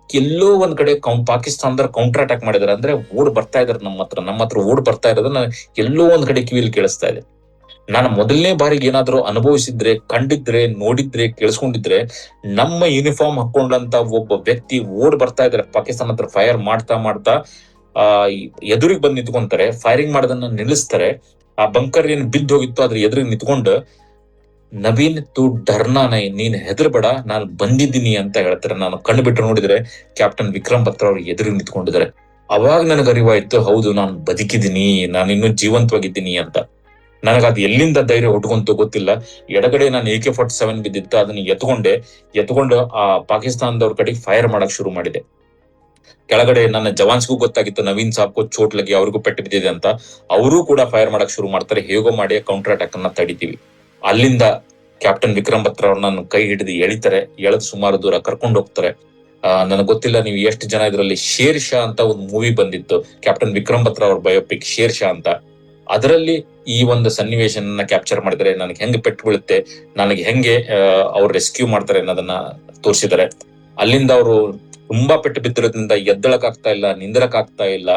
ಎಲ್ಲೋ ಒಂದ್ ಕಡೆ ಪಾಕಿಸ್ತಾನದವ್ರು ಕೌಂಟರ್ ಅಟ್ಯಾಕ್ ಮಾಡಿದಾರೆ, ಅಂದ್ರೆ ಓಡ್ ಬರ್ತಾ ಇದಾರೆ ನಮ್ಮ ಹತ್ರ ಓಡ್ ಬರ್ತಾ ಇರೋದನ್ನ ಎಲ್ಲೋ ಒಂದ್ ಕಡೆ ಕಿವಿಯಲ್ಲಿ ಕೇಳಿಸ್ತಾ ಇದೆ. ನಾನು ಮೊದಲನೇ ಬಾರಿಗೆ ಏನಾದ್ರು ಅನುಭವಿಸಿದ್ರೆ, ಕಂಡಿದ್ರೆ, ನೋಡಿದ್ರೆ, ಕೇಳಿಸ್ಕೊಂಡಿದ್ರೆ, ನಮ್ಮ ಯೂನಿಫಾರ್ಮ್ ಹಾಕೊಂಡಂತ ಒಬ್ಬ ವ್ಯಕ್ತಿ ಓಡ್ ಬರ್ತಾ ಇದಾರೆ, ಪಾಕಿಸ್ತಾನ ಹತ್ರ ಫೈರ್ ಮಾಡ್ತಾ ಎದುರಿಗೆ ಬಂದು ನಿಂತ್ಕೊಂತಾರೆ, ಫೈರಿಂಗ್ ಮಾಡೋದನ್ನ ನಿಲ್ಲಿಸ್ತಾರೆ. ಆ ಬಂಕರ್ ಏನ್ ಬಿದ್ದು ಹೋಗಿತ್ತು ಅದ್ರ ಎದುರಿಗೆ ನಿಂತ್ಕೊಂಡು, ನವೀನ್ ತು ಡರ್ನಾ ನೈ, ನೀನ್ ಹೆದರ್ಬೇಡ, ನಾನು ಬಂದಿದ್ದೀನಿ ಅಂತ ಹೇಳ್ತಾರೆ. ನಾನು ಕಣ್ಣು ಬಿಟ್ಟು ನೋಡಿದ್ರೆ ಕ್ಯಾಪ್ಟನ್ ವಿಕ್ರಮ್ ಬತ್ರಾ ಅವ್ರು ಎದುರಿಗೆ ನಿಂತ್ಕೊಂಡಿದ್ದಾರೆ. ಅವಾಗ ನನಗೆ ಅರಿವಾಯ್ತು, ಹೌದು ನಾನು ಬದುಕಿದ್ದೀನಿ, ನಾನು ಇನ್ನೂ ಜೀವಂತವಾಗಿದ್ದೀನಿ ಅಂತ. ನನಗದು ಎಲ್ಲಿಂದ ಧೈರ್ಯ ಹುಟ್ಕೊಂತು ಗೊತ್ತಿಲ್ಲ. ಎಡಗಡೆ ನಾನು AK-47 ಬಿದ್ದಿತ್ತು, ಅದನ್ನ ಎತ್ಕೊಂಡು ಆ ಪಾಕಿಸ್ತಾನದವ್ರ ಕಡೆಗೆ ಫೈರ್ ಮಾಡಕ್ ಶುರು ಮಾಡಿದೆ. ಕೆಳಗಡೆ ನನ್ನ ಜವಾನ್ಸ್ಗೂ ಗೊತ್ತಾಗಿತ್ತು ನವೀನ್ ಸಾಬ್ಗೂ ಚೋಟ್ ಲಗಿ, ಅವ್ರಿಗೂ ಪೆಟ್ಟು ಬಿದ್ದಿದೆ ಅಂತ. ಅವರೂ ಕೂಡ ಫೈರ್ ಮಾಡಕ್ ಶುರು ಮಾಡ್ತಾರೆ. ಹೇಗೋ ಮಾಡಿ ಕೌಂಟರ್ ಅಟ್ಯಾಕ್ ಅನ್ನ ತಡಿತೀವಿ. ಅಲ್ಲಿಂದ ಕ್ಯಾಪ್ಟನ್ ವಿಕ್ರಮ್ ಬತ್ರಾ ಅವ್ರ ನನ್ನ ಕೈ ಹಿಡಿದು ಎಳಿತಾರೆ, ಎಳೆದು ಸುಮಾರು ದೂರ ಕರ್ಕೊಂಡು ಹೋಗ್ತಾರೆ. ನನಗೆ ಗೊತ್ತಿಲ್ಲ ನೀವು ಎಷ್ಟು ಜನ ಇದರಲ್ಲಿ ಶೇರ್ ಶಾ ಅಂತ ಒಂದು ಮೂವಿ ಬಂದಿತ್ತು, ಕ್ಯಾಪ್ಟನ್ ವಿಕ್ರಮ್ ಬತ್ರಾ ಅವ್ರ ಬಯೋಪಿಕ್ ಶೇರ್ ಶಾ ಅಂತ. ಅದರಲ್ಲಿ ಈ ಒಂದು ಸನ್ನಿವೇಶನ ಕ್ಯಾಪ್ಚರ್ ಮಾಡಿದರೆ ನನಗೆ ಹೆಂಗೆ ಪೆಟ್ಟು ಬೀಳುತ್ತೆ, ನನಗೆ ಹೆಂಗೆ ಅವ್ರು ರೆಸ್ಕ್ಯೂ ಮಾಡ್ತಾರೆ ಅನ್ನೋದನ್ನ ತೋರಿಸಿದ್ದಾರೆ. ಅಲ್ಲಿಂದ ಅವರು ತುಂಬಾ ಪೆಟ್ಟು ಬಿದ್ದಿರೋದ್ರಿಂದ ಎದ್ದಳಕ್ ಆಗ್ತಾ ಇಲ್ಲ, ನಿಂದರಕ್ ಆಗ್ತಾ ಇಲ್ಲ.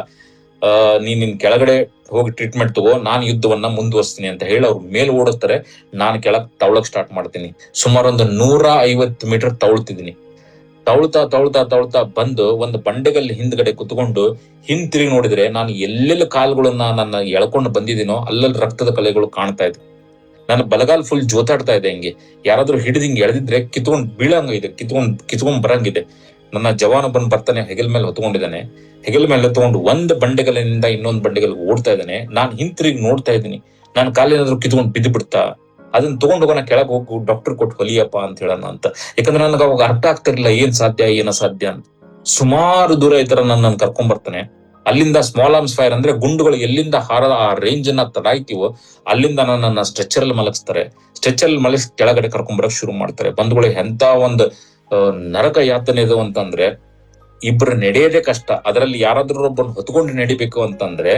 ನಿನ್ ಕೆಳಗಡೆ ಹೋಗಿ ಟ್ರೀಟ್ಮೆಂಟ್ ತಗೋ, ನಾನು ಯುದ್ಧವನ್ನ ಮುಂದುವರಿಸ್ತೀನಿ ಅಂತ ಹೇಳಿ ಅವ್ರು ಮೇಲೆ ಓಡುತ್ತಾರೆ. ನಾನು ಕೆಳಗ್ ತವಳಕ್ ಸ್ಟಾರ್ಟ್ ಮಾಡ್ತೀನಿ. ಸುಮಾರು ಒಂದು 150 ಮೀಟರ್ ತವಳ್ತಿದ್ದೀನಿ. ತವಳ್ತಾ ಬಂದು ಒಂದು ಬಂಡೆಗಲ್ಲಿ ಹಿಂದ್ಗಡೆ ಕುತ್ಕೊಂಡು ತಿರುಗಿ ನೋಡಿದ್ರೆ ನಾನು ಎಲ್ಲೆಲ್ಲಿ ಕಾಲುಗಳನ್ನ ನನ್ನ ಎಳ್ಕೊಂಡು ಬಂದಿದ್ದೀನೋ ಅಲ್ಲಲ್ಲಿ ರಕ್ತದ ಕಲೆಗಳು ಕಾಣ್ತಾ ಇದೆ. ನನ್ನ ಬಲಗಾಲ್ ಫುಲ್ ಜೋತಾಡ್ತಾ ಇದೆ. ಹಿಂಗೆ ಯಾರಾದ್ರೂ ಹಿಡಿದು ಹಿಂಗೆ ಎಳೆದಿದ್ರೆ ಕಿತ್ಕೊಂಡ್ ಬೀಳಂಗಿದೆ, ಕಿತ್ಕೊಂಡ್ ಬರಂಗಿದೆ. ನನ್ನ ಜವಾನ ಬರ್ತಾನೆ, ಹೆಗಲ್ ಮೇಲೆ ಹೊತ್ಕೊಂಡಿದ್ದಾನೆ. ಹೆಗಲ್ ಮೇಲೆ ಹೊತ್ಕೊಂಡು ಒಂದು ಬಂಡೆಗಲ್ಲಿನಿಂದ ಇನ್ನೊಂದು ಬಂಡೆಗಲ್ ಓಡ್ತಾ ಇದ್ದಾನೆ. ನಾನು ಹಿಂತಿರುಗಿ ನೋಡ್ತಾ ಇದ್ದೀನಿ. ನಾನು ಕಾಲೇನಾದ್ರು ಕಿತ್ಕೊಂಡು ಬಿದ್ದು ಬಿಡ್ತಾ, ಅದನ್ನ ತಗೊಂಡ್ ಹೋಗೋಣ ಕೆಳಗೆ ಹೋಗು ಡಾಕ್ಟರ್ ಕೊಟ್ಟು ಹೊಲಿಯಪ್ಪ ಅಂತ ಹೇಳೋಣ ಅಂತ. ಯಾಕಂದ್ರೆ ನನಗೆ ಅವಾಗ ಅರ್ಥ ಆಗ್ತಿರ್ಲಿಲ್ಲ ಏನ್ ಸಾಧ್ಯ ಏನ ಸಾಧ್ಯ ಅಂತ. ಸುಮಾರು ದೂರ ಈ ತರ ನನ್ನ ಕರ್ಕೊಂಡ್ ಬರ್ತಾನೆ. ಅಲ್ಲಿಂದ ಸ್ಮಾಲ್ ಆರ್ಮ್ಸ್ ಫೈರ್ ಅಂದ್ರೆ ಗುಂಡುಗಳು ಎಲ್ಲಿಂದ ಆ ರೇಂಜ್ ಅನ್ನ ತಡಾಯ್ತೀವೋ ಅಲ್ಲಿಂದ ನನ್ನ ಸ್ಟ್ರೆಚರ್ ಅಲ್ಲಿ ಮಲಗಿಸ್ತಾರೆ. ಸ್ಟ್ರೆಚರ್ ಅಲ್ಲಿ ಮಲಗಿಸಿ ಕೆಳಗಡೆ ಕರ್ಕೊಂಡ್ ಬರಕ್ ಶುರು ಮಾಡ್ತಾರೆ. ಬಂಧುಗಳು ಎಂತ ಒಂದು ನರಕ ಯಾತನೆ ಇದು ಅಂತಂದ್ರೆ, ಇಬ್ರು ನಡೆಯೋದೇ ಕಷ್ಟ, ಅದರಲ್ಲಿ ಯಾರಾದ್ರೂ ಒಬ್ಬನ ಹೊತ್ಕೊಂಡು ನಡಿಬೇಕು ಅಂತಂದ್ರೆ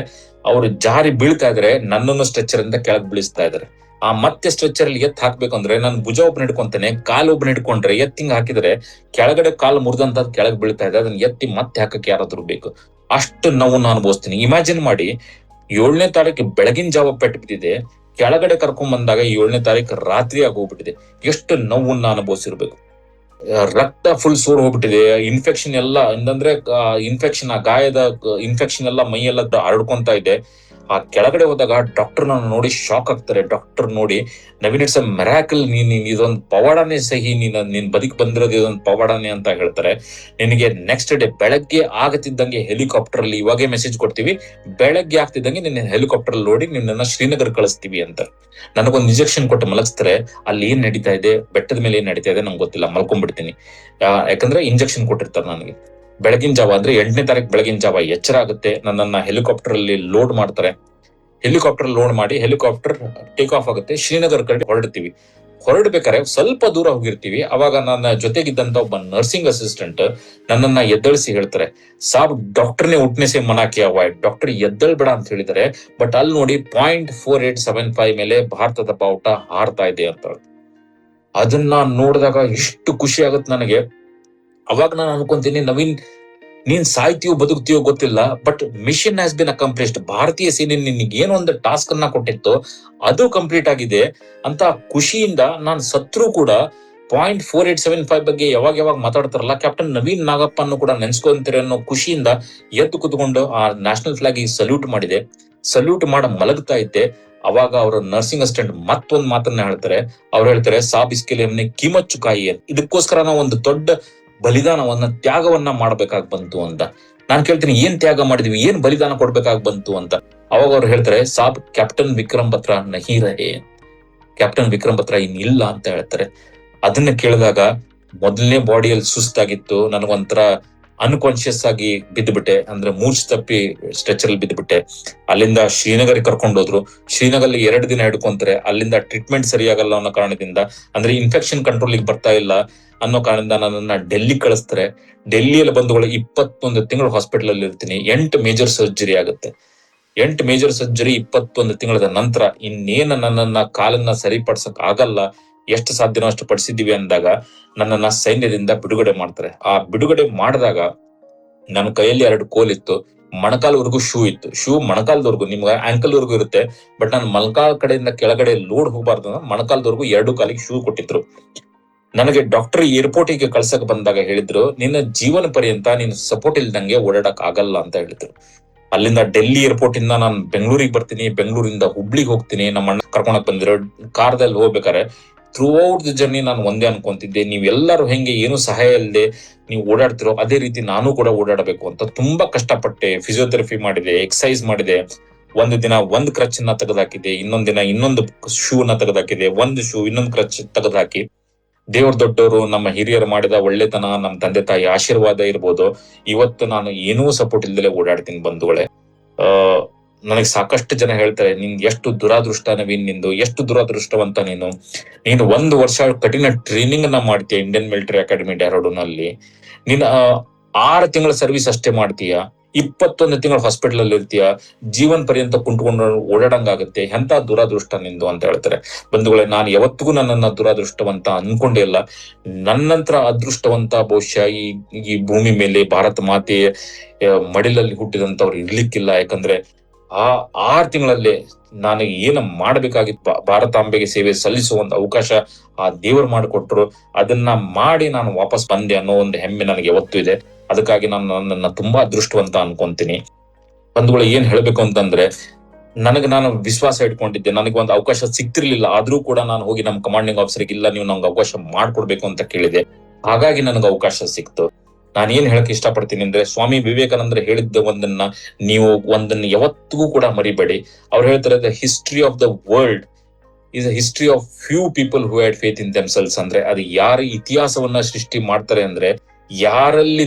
ಅವ್ರು ಜಾರಿ ಬೀಳ್ತಾ ಇದ್ರೆ ನನ್ನನ್ನು ಸ್ಟ್ರೆಚರ್ ಇಂದ ಕೆಳಗ್ ಬೀಳಿಸ್ತಾ ಇದಾರೆ. ಆ ಮತ್ತೆ ಸ್ಟ್ರೆಚರ್ ಅಲ್ಲಿ ಎತ್ ಹಾಕ್ಬೇಕು ಅಂದ್ರೆ ನನ್ ಭುಜ ಒಬ್ಬನ ಹಿಡ್ಕೊಂತಾನೆ, ಕಾಲು ಒಬ್ಬನ ಹಿಡ್ಕೊಂಡ್ರೆ ಎತ್ತಿಂಗ್ ಹಾಕಿದ್ರೆ ಕೆಳಗಡೆ ಕಾಲು ಮುರಿದಂತ ಕೆಳಗ್ ಬೀಳ್ತಾ ಇದೆ. ಅದನ್ನ ಎತ್ತಿ ಮತ್ತೆ ಹಾಕಕ್ಕೆ ಯಾರಾದ್ರೂ ಬೇಕು. ಅಷ್ಟು ನೋವನ್ನು ಅನುಭವಿಸ್ತೀನಿ. ಇಮ್ಯಾಜಿನ್ ಮಾಡಿ, 7ನೇ ತಾರೀಕು ಬೆಳಗಿನ ಜಾವ ಪೆಟ್ಟು ಬಿದ್ದಿದೆ, ಕೆಳಗಡೆ ಕರ್ಕೊಂಡ್ ಬಂದಾಗ 7ನೇ ತಾರೀಕು ರಾತ್ರಿ ಆಗೋಗ್ಬಿಟ್ಟಿದೆ. ಎಷ್ಟು ನೋವನ್ನ ಅನುಭವಿಸಿರ್ಬೇಕು. ರಕ್ತ ಫುಲ್ ಸೋರ್ ಹೋಗ್ಬಿಟ್ಟಿದೆ. ಇನ್ಫೆಕ್ಷನ್ ಎಲ್ಲ ಅಂತಂದ್ರೆ ಇನ್ಫೆಕ್ಷನ್, ಆ ಗಾಯದ ಇನ್ಫೆಕ್ಷನ್ ಎಲ್ಲ ಮೈ ಎಲ್ಲ ಹರಡ್ಕೊಂತ ಇದೆ. ಆ ಕೆಳಗಡೆ ಹೋದಾಗ ಡಾಕ್ಟರ್ ನನ್ನ ನೋಡಿ ಶಾಕ್ ಆಗ್ತಾರೆ. ಡಾಕ್ಟರ್ ನೋಡಿ, ನವೀನ್ ಇಟ್ಸ್ ಅ ಮೆರಾಕಲ್, ನೀನ್ ಇದೊಂದು ಪವಾಡನೇ ಸಹಿ, ನೀನ್ ಬದುಕಿ ಬಂದಿರೋದು ಇದೊಂದು ಪವಾಡನೇ ಅಂತ ಹೇಳ್ತಾರೆ. ನಿನಗೆ ನೆಕ್ಸ್ಟ್ ಡೇ ಬೆಳಗ್ಗೆ ಆಗತಿದ್ದಂಗೆ ಹೆಲಿಕಾಪ್ಟರ್ ಅಲ್ಲಿ, ಇವಾಗೇ ಮೆಸೇಜ್ ಕೊಡ್ತೀವಿ, ಬೆಳಗ್ಗೆ ಆಗ್ತಿದ್ದಂಗೆ ನಿನ್ನ ಹೆಲಿಕಾಪ್ಟರ್ ಅಲ್ಲಿ ನೋಡಿ ನಿನ್ನ ಶ್ರೀನಗರ್ ಕಳಿಸ್ತೀವಿ ಅಂತ. ನನಗೊಂದು ಇಂಜೆಕ್ಷನ್ ಕೊಟ್ಟು ಮಲಗಿಸ್ತಾರೆ. ಅಲ್ಲಿ ಏನ್ ನಡೀತಾ ಇದೆ, ಬೆಟ್ಟದ ಮೇಲೆ ಏನ್ ನಡೀತಾ ಇದೆ ನಂಗೆ ಗೊತ್ತಿಲ್ಲ, ಮಲ್ಕೊಂಡ್ಬಿಡ್ತೀನಿ. ಯಾಕಂದ್ರೆ ಇಂಜೆಕ್ಷನ್ ಕೊಟ್ಟಿರ್ತಾರೆ ನನಗೆ. ಬೆಳಗಿನ ಜಾವ ಅಂದ್ರೆ 8ನೇ ತಾರೀಕು ಬೆಳಗಿನ ಜಾವ ಎಚ್ಚರ ಆಗುತ್ತೆ. ನನ್ನನ್ನ ಹೆಲಿಕಾಪ್ಟರ್ ಅಲ್ಲಿ ಲೋಡ್ ಮಾಡ್ತಾರೆ. ಹೆಲಿಕಾಪ್ಟರ್ ಲೋಡ್ ಮಾಡಿ ಹೆಲಿಕಾಪ್ಟರ್ ಟೇಕ್ ಆಫ್ ಆಗುತ್ತೆ. ಶ್ರೀನಗರ್ ಕಡೆ ಹೊರಡ್ತೀವಿ. ಹೊರಡ್ಬೇಕಾದ್ರೆ ಸ್ವಲ್ಪ ದೂರ ಹೋಗಿರ್ತೀವಿ. ಅವಾಗ ನನ್ನ ಜೊತೆಗಿದ್ದಂತ ಒಬ್ಬ ನರ್ಸಿಂಗ್ ಅಸಿಸ್ಟೆಂಟ್ ನನ್ನನ್ನ ಎದ್ದಳಿಸಿ ಹೇಳ್ತಾರೆ, ಸಾಬ್ ಡಾಕ್ಟರ್ನೇ ಉಟ್ನೆಸೆ ಮನಾಕಿ ಅವಾಯ್ಡ್, ಡಾಕ್ಟರ್ ಎದ್ದಳ್ಬೇಡ ಅಂತ ಹೇಳಿದ್ದಾರೆ. ಬಟ್ ಅಲ್ಲಿ ನೋಡಿ 0.4875 ಮೇಲೆ ಭಾರತದ ಬಾವುಟ ಹಾರ್ತಾ ಇದೆ ಅಂತ. ಅದನ್ನ ನೋಡಿದಾಗ ಎಷ್ಟು ಖುಷಿ ಆಗುತ್ತೆ ನನಗೆ. ಅವಾಗ ನಾನು ಅನ್ಕೊಂತೀನಿ, ನವೀನ್ ನೀನ್ ಸಾಯ್ತೀಯೋ ಬದುಕ್ತೀಯೋ ಗೊತ್ತಿಲ್ಲ, but mission has been accomplished. ಭಾರತೀಯ ಸೇನೆ ನಿನ್ಗೆ ಏನೋ ಒಂದು ಟಾಸ್ಕ್ ಅನ್ನ ಕೊಟ್ಟಿತ್ತು, ಅದು ಕಂಪ್ಲೀಟ್ ಆಗಿದೆ ಅಂತ ಖುಷಿಯಿಂದ ನಾನು ಸತ್ರು ಕೂಡ 0.4875 ಬಗ್ಗೆ ಯಾವಾಗ ಮಾತಾಡ್ತಾರಲ್ಲ, ಕ್ಯಾಪ್ಟನ್ ನವೀನ್ ನಾಗಪ್ಪ ಅನ್ನು ಕೂಡ ನೆನ್ಸ್ಕೊಂತೀರಿ ಅನ್ನೋ ಖುಷಿಯಿಂದ ಎದ್ದು ಕುತ್ಕೊಂಡು ಆ ನ್ಯಾಷನಲ್ ಫ್ಲಾಗ್ ಸಲ್ಯೂಟ್ ಮಾಡಿದೆ. ಸಲ್ಯೂಟ್ ಮಾಡ ಮಲಗ್ತಾ ಇದ್ದೆ. ಅವಾಗ ಅವರ ನರ್ಸಿಂಗ್ ಅಸಿಸ್ಟೆಂಟ್ ಮತ್ತೊಂದು ಮಾತನ್ನ ಹೇಳ್ತಾರೆ. ಅವ್ರು ಹೇಳ್ತಾರೆ, ಸಾಬ್ ಇಸ್ಕೆಲಿ ಹಮ್ನೆ ಕಿಮತ್ ಚುಕಾಯಿ, ಇದಕ್ಕೋಸ್ಕರ ನಾವು ಒಂದು ದೊಡ್ಡ ಬಲಿದಾನವನ್ನ, ತ್ಯಾಗವನ್ನ ಮಾಡ್ಬೇಕಾಗ್ ಬಂತು ಅಂತ. ನಾನ್ ಕೇಳ್ತೀನಿ, ಏನ್ ತ್ಯಾಗ ಮಾಡಿದ್ವಿ, ಏನ್ ಬಲಿದಾನ ಕೊಡ್ಬೇಕಾಗ್ ಬಂತು ಅಂತ. ಅವಾಗ ಅವ್ರು ಹೇಳ್ತಾರೆ, ಸಾಬ್ ಕ್ಯಾಪ್ಟನ್ ವಿಕ್ರಮ್ ಬತ್ರಾ ನಹಿ ರಹೆ, ಕ್ಯಾಪ್ಟನ್ ವಿಕ್ರಮ್ ಬತ್ರಾ ಇನ್ನಿಲ್ಲ ಅಂತ ಹೇಳ್ತಾರೆ. ಅದನ್ನ ಕೇಳಿದಾಗ ಮೊದಲನೇ ಬಾಡಿಯಲ್ಲಿ ಸುಸ್ತಾಗಿತ್ತು, ನನಗೊಂಥರ ಅನ್ಕಾನ್ಶಿಯಸ್ ಆಗಿ ಬಿದ್ದುಬಿಟ್ಟೆ. ಅಂದ್ರೆ ಮೂರ್ಛೆ ತಪ್ಪಿ ಸ್ಟ್ರೆಚರ್ ಅಲ್ಲಿ ಬಿದ್ದುಬಿಟ್ಟೆ. ಅಲ್ಲಿಂದ ಶ್ರೀನಗರ್ ಕರ್ಕೊಂಡೋದ್ರು. ಶ್ರೀನಗರ್ 2 ದಿನ ಹಿಡ್ಕೊಂತಾರೆ. ಅಲ್ಲಿಂದ ಟ್ರೀಟ್ಮೆಂಟ್ ಸರಿಯಾಗಲ್ಲ ಅನ್ನೋ ಕಾರಣದಿಂದ, ಅಂದ್ರೆ ಇನ್ಫೆಕ್ಷನ್ ಕಂಟ್ರೋಲ್ ಬರ್ತಾ ಇಲ್ಲ ಅನ್ನೋ ಕಾರಣದಿಂದ ನನ್ನನ್ನ ಡೆಲ್ಲಿ ಕಳಿಸ್ತಾರೆ. ಡೆಲ್ಲಿಯಲ್ಲಿ ಬಂದುಗಳು 21 ತಿಂಗಳು ಹಾಸ್ಪಿಟಲ್ ಅಲ್ಲಿ ಇರ್ತೀನಿ. 8 ಮೇಜರ್ ಸರ್ಜರಿ ಆಗುತ್ತೆ. 8 ಮೇಜರ್ ಸರ್ಜರಿ 21 ತಿಂಗಳ ನಂತರ ಇನ್ನೇನ ನನ್ನನ್ನ ಕಾಲನ್ನ ಸರಿಪಡಿಸಕ್ ಆಗಲ್ಲ, ಎಷ್ಟು ಸಾಧ್ಯನೋ ಅಷ್ಟು ಪಡಿಸಿದೀವಿ ಅಂದಾಗ ನನ್ನನ್ನ ಸೈನ್ಯದಿಂದ ಬಿಡುಗಡೆ ಮಾಡ್ತಾರೆ. ಆ ಬಿಡುಗಡೆ ಮಾಡಿದಾಗ ನನ್ನ ಕೈಯಲ್ಲಿ 2 ಕೋಲಿತ್ತು, ಮೊಣಕಾಲ್ವರೆಗೂ ಶೂ ಇತ್ತು. ಶೂ ಮೊಣಕಾಲ್ದವರೆಗೂ, ನಿಮ್ಗೆ ಆಂಕಲ್ ವರ್ಗೂ ಇರುತ್ತೆ, ಬಟ್ ನಾನು ಮೊಣಕಾಲ್ ಕಡೆಯಿಂದ ಕೆಳಗಡೆ ಲೋಡ್ ಹೋಗಬಾರ್ದು, ಮೊಣಕಾಲ್ದವರೆಗೂ 2 ಕಾಲಿಗೆ ಶೂ ಕೊಟ್ಟಿದ್ರು. ನನಗೆ ಡಾಕ್ಟರ್ ಏರ್ಪೋರ್ಟಿಗೆ ಕಳ್ಸಕ್ ಬಂದಾಗ ಹೇಳಿದ್ರು, ನಿನ್ನ ಜೀವನ ಪರ್ಯಂತ ನೀನು ಸಪೋರ್ಟ್ ಇಲ್ದಂಗೆ ಓಡಾಡಕ್ ಆಗಲ್ಲ ಅಂತ ಹೇಳಿದ್ರು. ಅಲ್ಲಿಂದ ಡೆಲ್ಲಿ ಏರ್ಪೋರ್ಟ್ ಇಂದ ನಾನು ಬೆಂಗಳೂರಿಗೆ ಬರ್ತೀನಿ, ಬೆಂಗಳೂರಿಂದ ಹುಬ್ಳಿಗೆ ಹೋಗ್ತೀನಿ. ನಮ್ಮ ಅಣ್ಣ ಕರ್ಕೊಳಕ್ ಬಂದಿರೋ ಕಾರ್ದಲ್ಲಿ ಹೋಗ್ಬೇಕಾರೆ ಥ್ರೂ ಔಟ್ ದ ಜರ್ನಿ ನಾನು ಒಂದೇ ಅನ್ಕೊಂತಿದ್ದೆ, ನೀವೆಲ್ಲರೂ ಹೆಂಗೆ ಏನು ಸಹಾಯ ಇಲ್ಲದೆ ನೀವು ಓಡಾಡ್ತಿರೋ ಅದೇ ರೀತಿ ನಾನು ಕೂಡ ಓಡಾಡಬೇಕು ಅಂತ. ತುಂಬಾ ಕಷ್ಟಪಟ್ಟೆ, ಫಿಸಿಯೋಥೆರಪಿ ಮಾಡಿದೆ, ಎಕ್ಸರ್ಸೈಸ್ ಮಾಡಿದೆ. ಒಂದು ದಿನ ಒಂದು ಕ್ರಚ್ ನ ತೆಗೆದಾಕಿದೆ, ಇನ್ನೊಂದ್ ದಿನ ಇನ್ನೊಂದು ಶೂ ನ ತೆಗೆದಾಕಿದೆ, ಒಂದು ಶೂ ಇನ್ನೊಂದು ಕ್ರಚ್ ತೆಗೆದಾಕಿ, ದೇವ್ರ ದೊಡ್ಡವರು, ನಮ್ಮ ಹಿರಿಯರು ಮಾಡಿದ ಒಳ್ಳೆತನ, ನಮ್ಮ ತಂದೆ ತಾಯಿ ಆಶೀರ್ವಾದ ಇರ್ಬೋದು, ಇವತ್ತು ನಾನು ಏನೂ ಸಪೋರ್ಟ್ ಇಲ್ದಲೆ ಓಡಾಡ್ತೀನಿ ಬಂಧುಗಳೇ. ನನಗೆ ಸಾಕಷ್ಟು ಜನ ಹೇಳ್ತಾರೆ, ನಿನ್ಗೆ ಎಷ್ಟು ದುರಾದೃಷ್ಟ ನವೀನ್, ನಿಂದು ಎಷ್ಟು ದುರಾದೃಷ್ಟವಂತ ನೀನು. 1 ವರ್ಷ ಕಠಿಣ ಟ್ರೈನಿಂಗ್ ಅನ್ನ ಮಾಡ್ತೀಯ ಇಂಡಿಯನ್ ಮಿಲಿಟರಿ ಅಕಾಡೆಮಿ ಡೆಹ್ರಾಡೂನ್. ನೀನ್ 6 ತಿಂಗಳ ಸರ್ವಿಸ್ ಅಷ್ಟೇ ಮಾಡ್ತೀಯ, 21 ತಿಂಗಳು ಹಾಸ್ಪಿಟಲ್ ಅಲ್ಲಿ ಇರ್ತೀಯ, ಜೀವನ್ ಪರ್ಯಂತ ಕುಂಟ್ಕೊಂಡು ಓಡಾಡಂಗಾಗುತ್ತೆ, ಎಂತ ದುರಾದೃಷ್ಟ ನಿಂದು ಅಂತ ಹೇಳ್ತಾರೆ. ಬಂಧುಗಳೇ, ನಾನು ಯಾವತ್ತಿಗೂ ನನ್ನನ್ನ ದುರಾದೃಷ್ಟವಂತ ಅನ್ಕೊಂಡೇ ಇಲ್ಲ. ನನ್ನಂತರ ಅದೃಷ್ಟವಂತ ಬಹುಶಃ ಈ ಭೂಮಿ ಮೇಲೆ ಭಾರತ ಮಾತೆ ಮಡಿಲಲ್ಲಿ ಹುಟ್ಟಿದಂತವ್ರು ಇರ್ಲಿಕ್ಕಿಲ್ಲ. ಯಾಕಂದ್ರೆ ಆ 6 ತಿಂಗಳಲ್ಲೇ ನಾನು ಏನು ಮಾಡ್ಬೇಕಾಗಿತ್ತು, ಭಾರತಾಂಬೆಗೆ ಸೇವೆ ಸಲ್ಲಿಸುವ ಒಂದು ಅವಕಾಶ ಆ ದೇವರು ಮಾಡಿಕೊಟ್ರು. ಅದನ್ನ ಮಾಡಿ ನಾನು ವಾಪಸ್ ಬಂದೆ ಅನ್ನೋ ಒಂದು ಹೆಮ್ಮೆ ನನಗೆ ಯಾವತ್ತೂ ಇದೆ. ಅದಕ್ಕಾಗಿ ನಾನು ನನ್ನನ್ನ ತುಂಬಾ ಅದೃಷ್ಟವಂತ ಅನ್ಕೊಂತೀನಿ. ಬಂಧುಗಳು, ಏನ್ ಹೇಳ್ಬೇಕು ಅಂತಂದ್ರೆ, ನಾನು ವಿಶ್ವಾಸ ಇಟ್ಕೊಂಡಿದ್ದೆ, ನನಗೆ ಒಂದು ಅವಕಾಶ ಸಿಕ್ತಿರ್ಲಿಲ್ಲ. ಆದ್ರೂ ಕೂಡ ನಾನು ಹೋಗಿ ನಮ್ಮ ಕಮಾಂಡಿಂಗ್ ಆಫೀಸರ್ಗೆ, ಇಲ್ಲ ನೀವು ನಂಗೆ ಅವಕಾಶ ಮಾಡ್ಕೊಡ್ಬೇಕು ಅಂತ ಕೇಳಿದೆ. ಹಾಗಾಗಿ ನನಗೆ ಅವಕಾಶ ಸಿಕ್ತು. ನಾನೇನ್ ಹೇಳಕ್ ಇಷ್ಟಪಡ್ತೀನಿ ಅಂದ್ರೆ, ಸ್ವಾಮಿ ವಿವೇಕಾನಂದ್ರ ಹೇಳಿದ್ದ ಒಂದನ್ನ ಯಾವತ್ತಿಗೂ ಕೂಡ ಮರಿಬೇಡಿ. ಅವ್ರು ಹೇಳ್ತಾರೆ, the history of the world is a history of few people who had faith in themselves. ಅಂದ್ರೆ ಅದು ಯಾರು ಇತಿಹಾಸವನ್ನ ಸೃಷ್ಟಿ ಮಾಡ್ತಾರೆ ಅಂದ್ರೆ, ಯಾರಲ್ಲಿ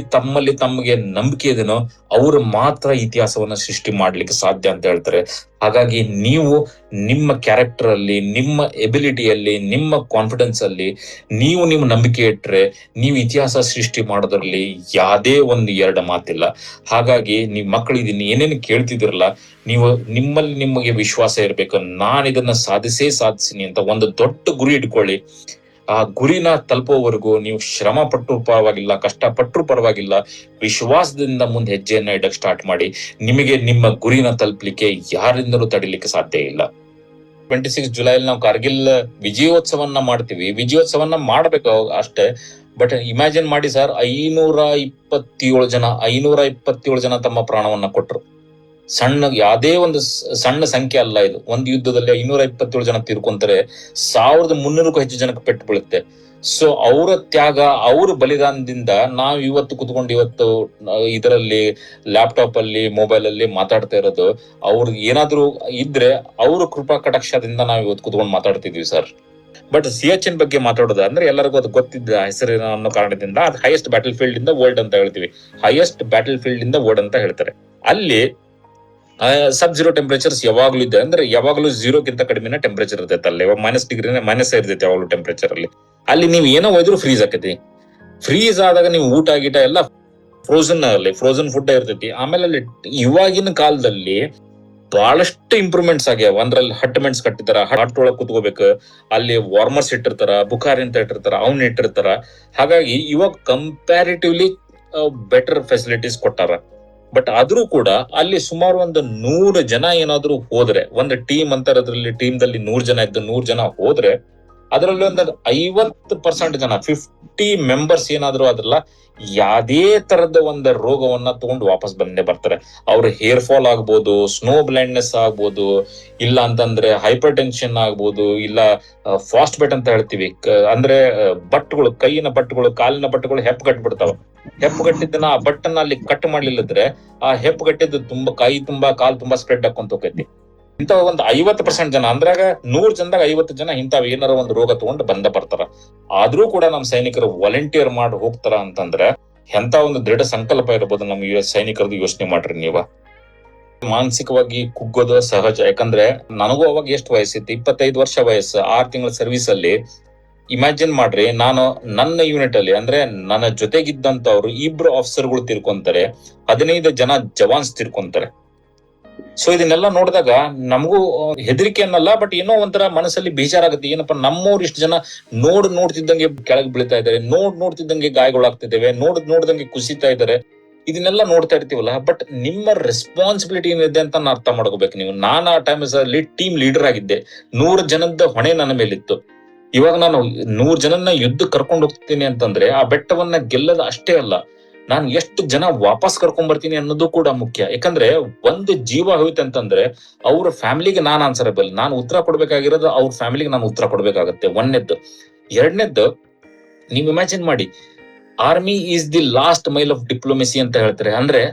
ತಮಗೆ ನಂಬಿಕೆ ಇದೆನೋ ಅವರು ಮಾತ್ರ ಇತಿಹಾಸವನ್ನ ಸೃಷ್ಟಿ ಮಾಡ್ಲಿಕ್ಕೆ ಸಾಧ್ಯ ಅಂತ ಹೇಳ್ತಾರೆ. ಹಾಗಾಗಿ ನೀವು ನಿಮ್ಮ ಕ್ಯಾರೆಕ್ಟರ್ ಅಲ್ಲಿ, ನಿಮ್ಮ ಎಬಿಲಿಟಿಯಲ್ಲಿ, ನಿಮ್ಮ ಕಾನ್ಫಿಡೆನ್ಸ್ ಅಲ್ಲಿ ನೀವು ನಂಬಿಕೆ ಇಟ್ರೆ ನೀವು ಇತಿಹಾಸ ಸೃಷ್ಟಿ ಮಾಡೋದ್ರಲ್ಲಿ ಯಾವ್ದೇ ಒಂದು ಎರಡು ಮಾತಿಲ್ಲ. ಹಾಗಾಗಿ ನೀವ್ ಮಕ್ಕಳು ಇದನ್ನ ಏನೇನು ಕೇಳ್ತಿದಿರಲ್ಲ, ನೀವು ನಿಮಗೆ ವಿಶ್ವಾಸ ಇರ್ಬೇಕು, ನಾನು ಇದನ್ನ ಸಾಧಿಸ್ತೀನಿ ಅಂತ ಒಂದು ದೊಡ್ಡ ಗುರಿ ಇಟ್ಕೊಳ್ಳಿ. ಆ ಗುರಿನ ತಲುಪೋವರೆಗೂ ನೀವು ಶ್ರಮ ಪಟ್ಟರು ಪರವಾಗಿಲ್ಲ, ಕಷ್ಟಪಟ್ಟರು ಪರವಾಗಿಲ್ಲ, ವಿಶ್ವಾಸದಿಂದ ಮುಂದೆ ಹೆಜ್ಜೆಯನ್ನ ಇಡಕ್ ಸ್ಟಾರ್ಟ್ ಮಾಡಿ. ನಿಮಗೆ ನಿಮ್ಮ ಗುರಿನ ತಲುಪಲಿಕ್ಕೆ ಯಾರಿಂದಲೂ ತಡಿಲಿಕ್ಕೆ ಸಾಧ್ಯ ಇಲ್ಲ. 26 ಜುಲೈ ನಾವು ಕಾರ್ಗಿಲ್ ವಿಜಯೋತ್ಸವನ್ನ ಮಾಡ್ತೀವಿ. ವಿಜಯೋತ್ಸವನ್ನ ಮಾಡ್ಬೇಕು ಅಷ್ಟೇ. ಬಟ್ ಇಮ್ಯಾಜಿನ್ ಮಾಡಿ ಸರ್, 527 ಜನ ತಮ್ಮ ಪ್ರಾಣವನ್ನ ಕೊಟ್ಟರು. ಯಾವ್ದೇ ಒಂದು ಸಣ್ಣ ಸಂಖ್ಯೆ ಅಲ್ಲ ಇದು. ಒಂದು ಯುದ್ಧದಲ್ಲಿ 527 ಜನ ತೀರ್ಕೊಂತಾರೆ, 1300ಕ್ಕೂ ಹೆಚ್ಚು ಜನಕ್ಕೆ ಪೆಟ್ಟು ಬೀಳುತ್ತೆ. ಸೊ ಅವರ ತ್ಯಾಗ, ಅವರ ಬಲಿದಾನದಿಂದ ನಾವು ಇವತ್ತು ಇದರಲ್ಲಿ ಲ್ಯಾಪ್ಟಾಪ್ ಅಲ್ಲಿ, ಮೊಬೈಲ್ ಅಲ್ಲಿ ಮಾತಾಡ್ತಾ ಇರೋದು. ಅವ್ರು ಏನಾದ್ರು ಇದ್ರೆ ಅವ್ರ ಕೃಪಾ ಕಟಾಕ್ಷದಿಂದ ನಾವು ಇವತ್ತು ಕುತ್ಕೊಂಡು ಮಾತಾಡ್ತಿದ್ವಿ ಸರ್. ಬಟ್ ಸಿಯಾಚಿನ್ ಬಗ್ಗೆ ಮಾತಾಡೋದು ಅಂದ್ರೆ ಎಲ್ಲರಿಗೂ ಅದು ಗೊತ್ತಿದ್ದ ಹೆಸರಿನ ಅನ್ನೋ ಕಾರಣದಿಂದ ಅದು ಹೈಯೆಸ್ಟ್ ಬ್ಯಾಟಲ್ ಫೀಲ್ಡ್ ಇಂದ ವರ್ಲ್ಡ್ ಅಂತ ಹೇಳ್ತೀವಿ. ಹೈಯೆಸ್ಟ್ ಬ್ಯಾಟಲ್ ಫೀಲ್ಡ್ ಇಂದ ವರ್ಲ್ಡ್ ಅಂತ ಹೇಳ್ತಾರೆ. ಅಲ್ಲಿ ಸಬ್ ಜೀರೋ ಟೆಂಪರೇಚರ್ಸ್ ಯಾವಾಗ್ಲೂ ಇದೆ. ಅಂದ್ರೆ ಯಾವಾಗ್ಲೂ 0ಗಿಂತ ಕಡಿಮೆ ಟೆಂಪರೇಚರ್ ಇರ್ತೈತೆ. ಅಲ್ಲಿ ಮೈನಸ್ ಇರ್ತೈತೆ ಯಾವಾಗ್ಲೂ ಟೆಂಪರೇಚರ್ ಅಲ್ಲಿ ನೀವು ಏನೋ ಹೋದ್ರು ಫ್ರೀಸ್ ಆಕತಿ. ಫ್ರೀಸ್ ಆದಾಗ ನೀವು ಊಟ ಗೀಟ ಎಲ್ಲ ಫ್ರೋಸನ್ ಫುಡ್ ಇರ್ತೈತಿ. ಆಮೇಲೆ ಅಲ್ಲಿ ಇವಾಗಿನ ಕಾಲದಲ್ಲಿ ಬಹಳಷ್ಟು ಇಂಪ್ರೂವ್ಮೆಂಟ್ಸ್ ಆಗ್ಯಾವ. ಅಂದ್ರಲ್ಲಿ ಹಟ್ಮೆಂಟ್ಸ್ ಕಟ್ಟಿದಾರ, ಹಟ್ ಒಳಗ್ ಕುತ್ಕೋಬೇಕು, ಅಲ್ಲಿ ವಾರ್ಮರ್ಸ್ ಇಟ್ಟಿರ್ತಾರ, ಬುಖಾರಿ ಅಂತ ಇಟ್ಟಿರ್ತಾರ, ಅವ್ನ ಇಟ್ಟಿರ್ತಾರ. ಹಾಗಾಗಿ ಇವಾಗ ಕಂಪ್ಯಾರಿಟಿವ್ಲಿ ಬೆಟರ್ ಫೆಸಿಲಿಟೀಸ್ ಕೊಟ್ಟಾರ. ಬಟ್ ಆದ್ರೂ ಕೂಡ ಅಲ್ಲಿ ಸುಮಾರು ಒಂದು 100 ಜನ ಏನಾದ್ರು ಹೋದ್ರೆ, ಒಂದು ಟೀಮ್ ಅಂತಾರೆ, ಅದ್ರಲ್ಲಿ ಟೀಮ್ದಲ್ಲಿ 100 ಜನ ಇದ್ದು 100 ಜನ ಹೋದ್ರೆ ಅದರಲ್ಲಿ ಒಂದು 50% ಜನ, 50 ಮೆಂಬರ್ಸ್ ಏನಾದ್ರು ಅದ್ರಲ್ಲ ಯಾವ್ದೇ ತರದ ಒಂದು ರೋಗವನ್ನ ತಗೊಂಡು ವಾಪಸ್ ಬಂದೇ ಬರ್ತಾರೆ. ಅವ್ರ ಹೇರ್ ಫಾಲ್ ಆಗ್ಬೋದು, ಸ್ನೋ ಬ್ಲೈಂಡ್ನೆಸ್ ಆಗ್ಬೋದು, ಇಲ್ಲ ಅಂತಂದ್ರೆ ಹೈಪರ್ ಟೆನ್ಷನ್ ಆಗ್ಬೋದು, ಇಲ್ಲ ಫಾಸ್ಟ್ ಬೆಟ್ ಅಂತ ಹೇಳ್ತೀವಿ. ಅಂದ್ರೆ ಬಟ್ಟುಗಳು, ಕೈಯಿನ ಬಟ್ಟುಗಳು, ಕಾಲಿನ ಬಟ್ಟುಗಳು ಹೆಪ್ಪುಗಟ್ಬಿಡ್ತಾವ. ಹೆಪ್ಪುಗಟ್ಟಿದ್ದನ್ನ ಆ ಬಟ್ಟನ್ನ ಅಲ್ಲಿ ಕಟ್ ಮಾಡ್ಲಿಲ್ಲದ್ರೆ ಆ ಹೆಪ್ಪುಗಟ್ಟಿದ್ದು ತುಂಬಾ ಕೈ ತುಂಬಾ, ಕಾಲ್ ತುಂಬಾ ಸ್ಪ್ರೆಡ್ ಹಾಕೊಂತ ಹೋಗೈತಿ. ಇಂತ ಒಂದು 50% ಜನ, ಅಂದ್ರಾಗ 100 ಜನದಾಗ 50 ಜನ ಇಂಥವ್ ಏನಾರ ಒಂದು ರೋಗ ತಗೊಂಡು ಬರ್ತಾರ. ಆದ್ರೂ ಕೂಡ ನಮ್ ಸೈನಿಕರು ವಾಲಂಟಿಯರ್ ಮಾಡಿ ಹೋಗ್ತಾರ ಅಂತಂದ್ರೆ ಎಂತ ಒಂದು ದೃಢ ಸಂಕಲ್ಪ ಇರಬಹುದು ನಮ್ ಸೈನಿಕರದ್ದು. ಯೋಚನೆ ಮಾಡ್ರಿ ನೀವ. ಮಾನಸಿಕವಾಗಿ ಕುಗ್ಗೋದು ಸಹಜ. ಯಾಕಂದ್ರೆ ನನಗೂ ಅವಾಗ ಎಷ್ಟು ವಯಸ್ಸಿತ್ತು, 25 ವರ್ಷ ವಯಸ್ಸು, 6 ತಿಂಗಳ ಸರ್ವಿಸ್ ಅಲ್ಲಿ. ಇಮ್ಯಾಜಿನ್ ಮಾಡ್ರಿ, ನಾನು ನನ್ನ ಯೂನಿಟ್ ಅಲ್ಲಿ, ಅಂದ್ರೆ ನನ್ನ ಜೊತೆಗಿದ್ದಂತವ್ರು 2 ಆಫೀಸರ್ಗಳು ತೀರ್ಕೊಂತಾರೆ, 15 ಜನ ಜವಾನ್ಸ್ ತೀರ್ಕೊಂತಾರೆ. ಸೊ ಇದನ್ನೆಲ್ಲ ನೋಡಿದಾಗ ನಮಗೂ ಹೆದರಿಕೆ ಅನ್ನಲ್ಲ, ಬಟ್ ಏನೋ ಒಂಥರ ಮನಸ್ಸಲ್ಲಿ ಬೇಜಾರಾಗುತ್ತೆ. ಏನಪ್ಪಾ, ನಮ್ಮವ್ರು ಇಷ್ಟು ಜನ ನೋಡ್ತಿದ್ದಂಗೆ ಕೆಳಗೆ ಬೀಳ್ತಾ ಇದಾರೆ, ನೋಡ್ತಿದ್ದಂಗೆ ಗಾಯಗಳಾಗ್ತಿದ್ದೇವೆ, ನೋಡ್ದಂಗೆ ಕುಸಿತಾ ಇದಾರೆ. ಇದನ್ನೆಲ್ಲ ನೋಡ್ತಾ ಇರ್ತೀವಲ್ಲ. ಬಟ್ ನಿಮ್ಮ ರೆಸ್ಪಾನ್ಸಿಬಿಲಿಟಿ ಏನಿದೆ ಅಂತ ಅರ್ಥ ಮಾಡ್ಕೋಬೇಕು ನೀವು. ನಾನು ಆ ಟೈಮ್ ಅಲ್ಲಿ ಟೀಮ್ ಲೀಡರ್ ಆಗಿದ್ದೆ. 100 ಜನದ ಹೊಣೆ ನನ್ನ ಮೇಲಿತ್ತು. ಇವಾಗ ನಾನು 100 ಜನನ್ನ ಯುದ್ಧ ಕರ್ಕೊಂಡು ಹೋಗ್ತೀನಿ ಅಂತಂದ್ರೆ ಆ ಬೆಟ್ಟವನ್ನ ಗೆಲ್ಲದ ಅಷ್ಟೇ ಅಲ್ಲ, ನಾನು ಎಷ್ಟು ಜನ ವಾಪಸ್ ಕರ್ಕೊಂಡ್ ಬರ್ತೀನಿ ಅನ್ನೋದು ಕೂಡ ಮುಖ್ಯ. ಯಾಕಂದ್ರೆ ಒಂದು ಜೀವ ಹೋಯ್ತು ಅಂತಂದ್ರೆ ಅವ್ರ ಫ್ಯಾಮಿಲಿಗೆ ನಾನು ಆನ್ಸರಬಲ್. ನಾನು ಉತ್ತರ ಕೊಡ್ಬೇಕಾಗಿರೋದು ಅವ್ರ ಫ್ಯಾಮಿಲಿಗೆ ನಾನು ಉತ್ತರ ಕೊಡ್ಬೇಕಾಗತ್ತೆ. ಒಂದನೇದ್ದು. ಎರಡನೇದ್ದು, ನೀವು ಇಮ್ಯಾಜಿನ್ ಮಾಡಿ, army is the last mile of diplomacy ಅಂತ ಹೇಳ್ತಾರೆ. ಅಂದ್ರೆ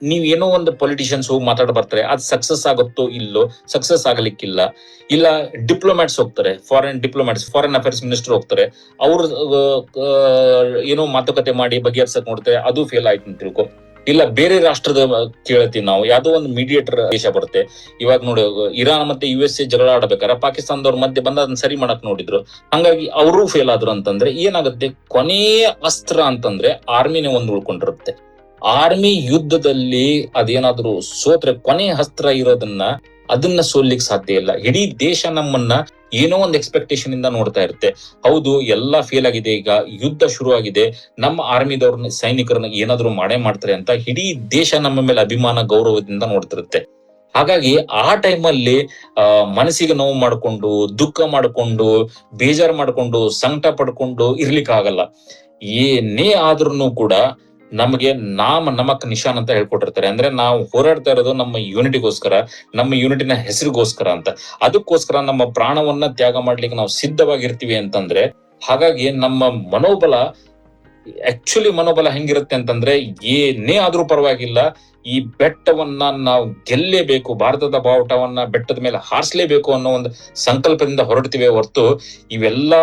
ನೀವ್ ಏನೋ ಒಂದು ಪೊಲಿಟಿಷಿಯನ್ಸ್ ಹೋಗಿ ಮಾತಾಡ ಬರ್ತಾರೆ, ಅದ್ ಸಕ್ಸಸ್ ಆಗುತ್ತೋ ಇಲ್ಲೋ, ಸಕ್ಸಸ್ ಆಗ್ಲಿಕ್ಕಿಲ್ಲ. ಇಲ್ಲ ಡಿಪ್ಲೊಮ್ಯಾಟ್ಸ್ ಹೋಗ್ತಾರೆ, ಫಾರಿನ್ ಅಫೇರ್ಸ್ ಮಿನಿಸ್ಟರ್ ಹೋಗ್ತಾರೆ, ಅವ್ರು ಏನೋ ಮಾತುಕತೆ ಮಾಡಿ ಬಗೆಹರ್ಸಕ್ ನೋಡ್ತಾರೆ, ಅದು ಫೇಲ್ ಆಯ್ತು ಅಂತ ತಿಳ್ಕೊ. ಇಲ್ಲ ಬೇರೆ ರಾಷ್ಟ್ರದ ಕೇಳ್ತೀವಿ ನಾವು, ಯಾವ್ದೋ ಒಂದು ಮೀಡಿಯೇಟರ್ ದೇಶ ಬರುತ್ತೆ. ಇವಾಗ ನೋಡಿ, ಇರಾನ್ ಮತ್ತೆ USA ಜಗಳ ಆಡ್ಬೇಕಾರೆ ಪಾಕಿಸ್ತಾನದವ್ರ ಮಧ್ಯೆ ಬಂದ ಅದನ್ನ ಸರಿ ಮಾಡಕ್ ನೋಡಿದ್ರು, ಹಂಗಾಗಿ ಅವರು ಫೇಲ್ ಆದ್ರು ಅಂತಂದ್ರೆ ಏನಾಗುತ್ತೆ, ಕೊನೆಯ ಅಸ್ತ್ರ ಅಂತಂದ್ರೆ ಆರ್ಮಿನೇ ಒಂದು ಉಳ್ಕೊಂಡಿರುತ್ತೆ. ಆರ್ಮಿ ಯುದ್ಧದಲ್ಲಿ ಅದೇನಾದ್ರೂ ಸೋತ್ರೆ ಕೊನೆ ಅಸ್ತ್ರ ಇರೋದನ್ನ ಅದನ್ನ ಸೋಲಿಕ್ ಸಾಧ್ಯ ಇಲ್ಲ. ಇಡೀ ದೇಶ ನಮ್ಮನ್ನ ಏನೋ ಒಂದು ಎಕ್ಸ್ಪೆಕ್ಟೇಷನ್ ಇಂದ ನೋಡ್ತಾ ಇರುತ್ತೆ. ಹೌದು, ಎಲ್ಲಾ ಫೇಲ್ ಆಗಿದೆ, ಈಗ ಯುದ್ಧ ಶುರು ಆಗಿದೆ, ನಮ್ಮ ಆರ್ಮಿದವ್ರನ್ನ, ಸೈನಿಕರನ್ನ ಏನಾದ್ರು ಮಾಡೇ ಮಾಡ್ತಾರೆ ಅಂತ ಇಡೀ ದೇಶ ನಮ್ಮ ಮೇಲೆ ಅಭಿಮಾನ, ಗೌರವದಿಂದ ನೋಡ್ತಿರುತ್ತೆ. ಹಾಗಾಗಿ ಆ ಟೈಮಲ್ಲಿ ಮನಸ್ಸಿಗೆ ನೋವು ಮಾಡ್ಕೊಂಡು, ದುಃಖ ಮಾಡ್ಕೊಂಡು, ಬೇಜಾರು ಮಾಡ್ಕೊಂಡು, ಸಂಕಟ ಪಡ್ಕೊಂಡು ಇರ್ಲಿಕ್ಕೆ ಆಗಲ್ಲ. ಏನೇ ಆದ್ರೂ ಕೂಡ ನಮಗೆ ನಮಕ್ ನಿಶಾನ್ ಅಂತ ಹೇಳ್ಕೊಟ್ಟಿರ್ತಾರೆ. ಅಂದ್ರೆ ನಾವು ಹೋರಾಡ್ತಾ ಇರೋದು ನಮ್ಮ ಯೂನಿಟಿಗೋಸ್ಕರ, ನಮ್ಮ ಯೂನಿಟಿನ ಹೆಸರಿಗೋಸ್ಕರ ಅಂತ. ಅದಕ್ಕೋಸ್ಕರ ನಮ್ಮ ಪ್ರಾಣವನ್ನ ತ್ಯಾಗ ಮಾಡ್ಲಿಕ್ಕೆ ನಾವು ಸಿದ್ಧವಾಗಿರ್ತೀವಿ ಅಂತಂದ್ರೆ, ಹಾಗಾಗಿ ನಮ್ಮ ಮನೋಬಲ ಆಕ್ಚುಲಿ ಮನೋಬಲ ಹೆಂಗಿರುತ್ತೆ ಅಂತಂದ್ರೆ, ಏನೇ ಆದ್ರೂ ಪರವಾಗಿಲ್ಲ, ಈ ಬೆಟ್ಟವನ್ನ ನಾವು ಗೆಲ್ಲೇಬೇಕು, ಭಾರತದ ಬಾವುಟವನ್ನ ಬೆಟ್ಟದ ಮೇಲೆ ಹಾರಿಸಲೇಬೇಕು ಅನ್ನೋ ಒಂದು ಸಂಕಲ್ಪದಿಂದ ಹೊರಡ್ತಿವೆ ಹೊರತು ಇವೆಲ್ಲ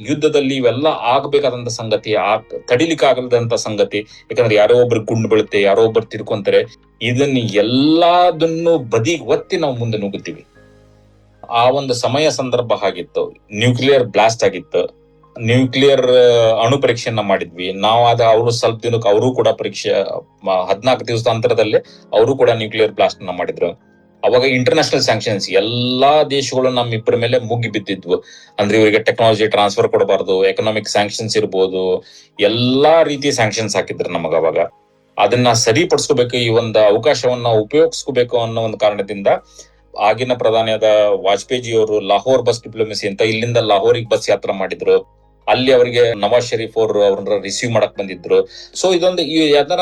ಯುದ್ಧದಲ್ಲಿ ಇವೆಲ್ಲ ಆಗ್ಬೇಕಾದಂತ ಸಂಗತಿ, ತಡಿಲಿಕ್ಕೆ ಆಗಲ್ದಂತ ಸಂಗತಿ. ಯಾಕಂದ್ರೆ ಯಾರೋ ಒಬ್ರು ಗುಂಡು ಬೀಳುತ್ತೆ, ಯಾರೋ ಒಬ್ರು ತಿರ್ಕೊಂತಾರೆ, ಇದನ್ನ ಎಲ್ಲದನ್ನು ಬದಿಗೆ ಒತ್ತಿ ನಾವು ಮುಂದೆ ನುಗ್ಗುತ್ತೀವಿ. ಆ ಒಂದು ಸಮಯ ಸಂದರ್ಭ ಆಗಿತ್ತು, ನ್ಯೂಕ್ಲಿಯರ್ ಬ್ಲಾಸ್ಟ್ ಆಗಿತ್ತು, ನ್ಯೂಕ್ಲಿಯರ್ ಅಣು ಪರೀಕ್ಷೆಯನ್ನ ಮಾಡಿದ್ವಿ ನಾವು. ಅವರು ಸ್ವಲ್ಪ ದಿನಕ್ಕೆ ಅವರು ಕೂಡ ಪರೀಕ್ಷೆ 14 ದಿವಸದ ಅಂತರದಲ್ಲಿ ಅವರು ಕೂಡ ನ್ಯೂಕ್ಲಿಯರ್ ಬ್ಲಾಸ್ಟ್ ಅನ್ನ ಮಾಡಿದ್ರು. ಅವಾಗ ಇಂಟರ್ನ್ಯಾಷನಲ್ ಸ್ಯಾಂಕ್ಷನ್ಸ್ ಎಲ್ಲಾ ದೇಶಗಳು ನಮ್ಮ ಇಬ್ಬರ ಮೇಲೆ ಮುಗಿ ಬಿದ್ದಿದ್ವು. ಅಂದ್ರೆ ಇವರಿಗೆ ಟೆಕ್ನಾಲಜಿ ಟ್ರಾನ್ಸ್ಫರ್ ಕೊಡಬಾರ್ದು, ಎಕನಾಮಿಕ್ ಸ್ಯಾಂಕ್ಷನ್ಸ್ ಇರ್ಬೋದು, ಎಲ್ಲಾ ರೀತಿಯ ಸ್ಯಾಂಕ್ಷನ್ಸ್ ಹಾಕಿದ್ರು ನಮಗ. ಅವಾಗ ಅದನ್ನ ಸರಿಪಡಿಸ್ಕೋಬೇಕು, ಈ ಒಂದು ಅವಕಾಶವನ್ನ ಉಪಯೋಗಿಸ್ಕೋಬೇಕು ಅನ್ನೋ ಒಂದು ಕಾರಣದಿಂದ ಆಗಿನ ಪ್ರಧಾನಿಯಾದ ವಾಜಪೇಯಿ ಅವರು ಲಾಹೋರ್ ಬಸ್ ಡಿಪ್ಲೊಮೆಸಿ ಅಂತ ಇಲ್ಲಿಂದ ಲಾಹೋರಿಗೆ ಬಸ್ ಯಾತ್ರಾ ಮಾಡಿದ್ರು. ಅಲ್ಲಿ ಅವರಿಗೆ ನವಾಜ್ ಶರೀಫ್ ಅವರು ಅವ್ರನ್ನ ರಿಸೀವ್ ಮಾಡಕ್ ಬಂದಿದ್ರು. ಸೊ ಇದೊಂದು ಯಾವ್ದಾರ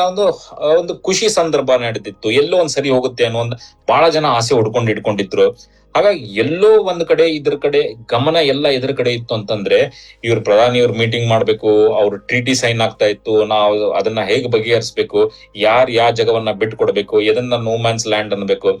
ಒಂದು ಖುಷಿ ಸಂದರ್ಭ ನಡೆದಿತ್ತು, ಎಲ್ಲೋ ಒಂದ್ ಸರಿ ಹೋಗುತ್ತೆ ಅನ್ನೋ ಒಂದು ಬಹಳ ಜನ ಆಸೆ ಇಟ್ಕೊಂಡಿದ್ರು. ಹಾಗಾಗಿ ಎಲ್ಲೋ ಒಂದ್ ಕಡೆ ಇದ್ರ ಕಡೆ ಗಮನ ಎಲ್ಲ ಇದ್ರ ಕಡೆ ಇತ್ತು ಅಂತಂದ್ರೆ, ಇವ್ರ ಪ್ರಧಾನಿಯವ್ರ ಮೀಟಿಂಗ್ ಮಾಡ್ಬೇಕು, ಅವ್ರ ಟ್ರೀಟಿ ಸೈನ್ ಆಗ್ತಾ ಇತ್ತು, ನಾವು ಅದನ್ನ ಹೇಗೆ ಬಗೆಹರಿಸಬೇಕು, ಯಾವ ಜಾಗವನ್ನ ಬಿಟ್ಕೊಡ್ಬೇಕು, ಎದನ್ನ ನೋ ಮ್ಯಾನ್ಸ್ ಲ್ಯಾಂಡ್ ಅನ್ಬೇಕು.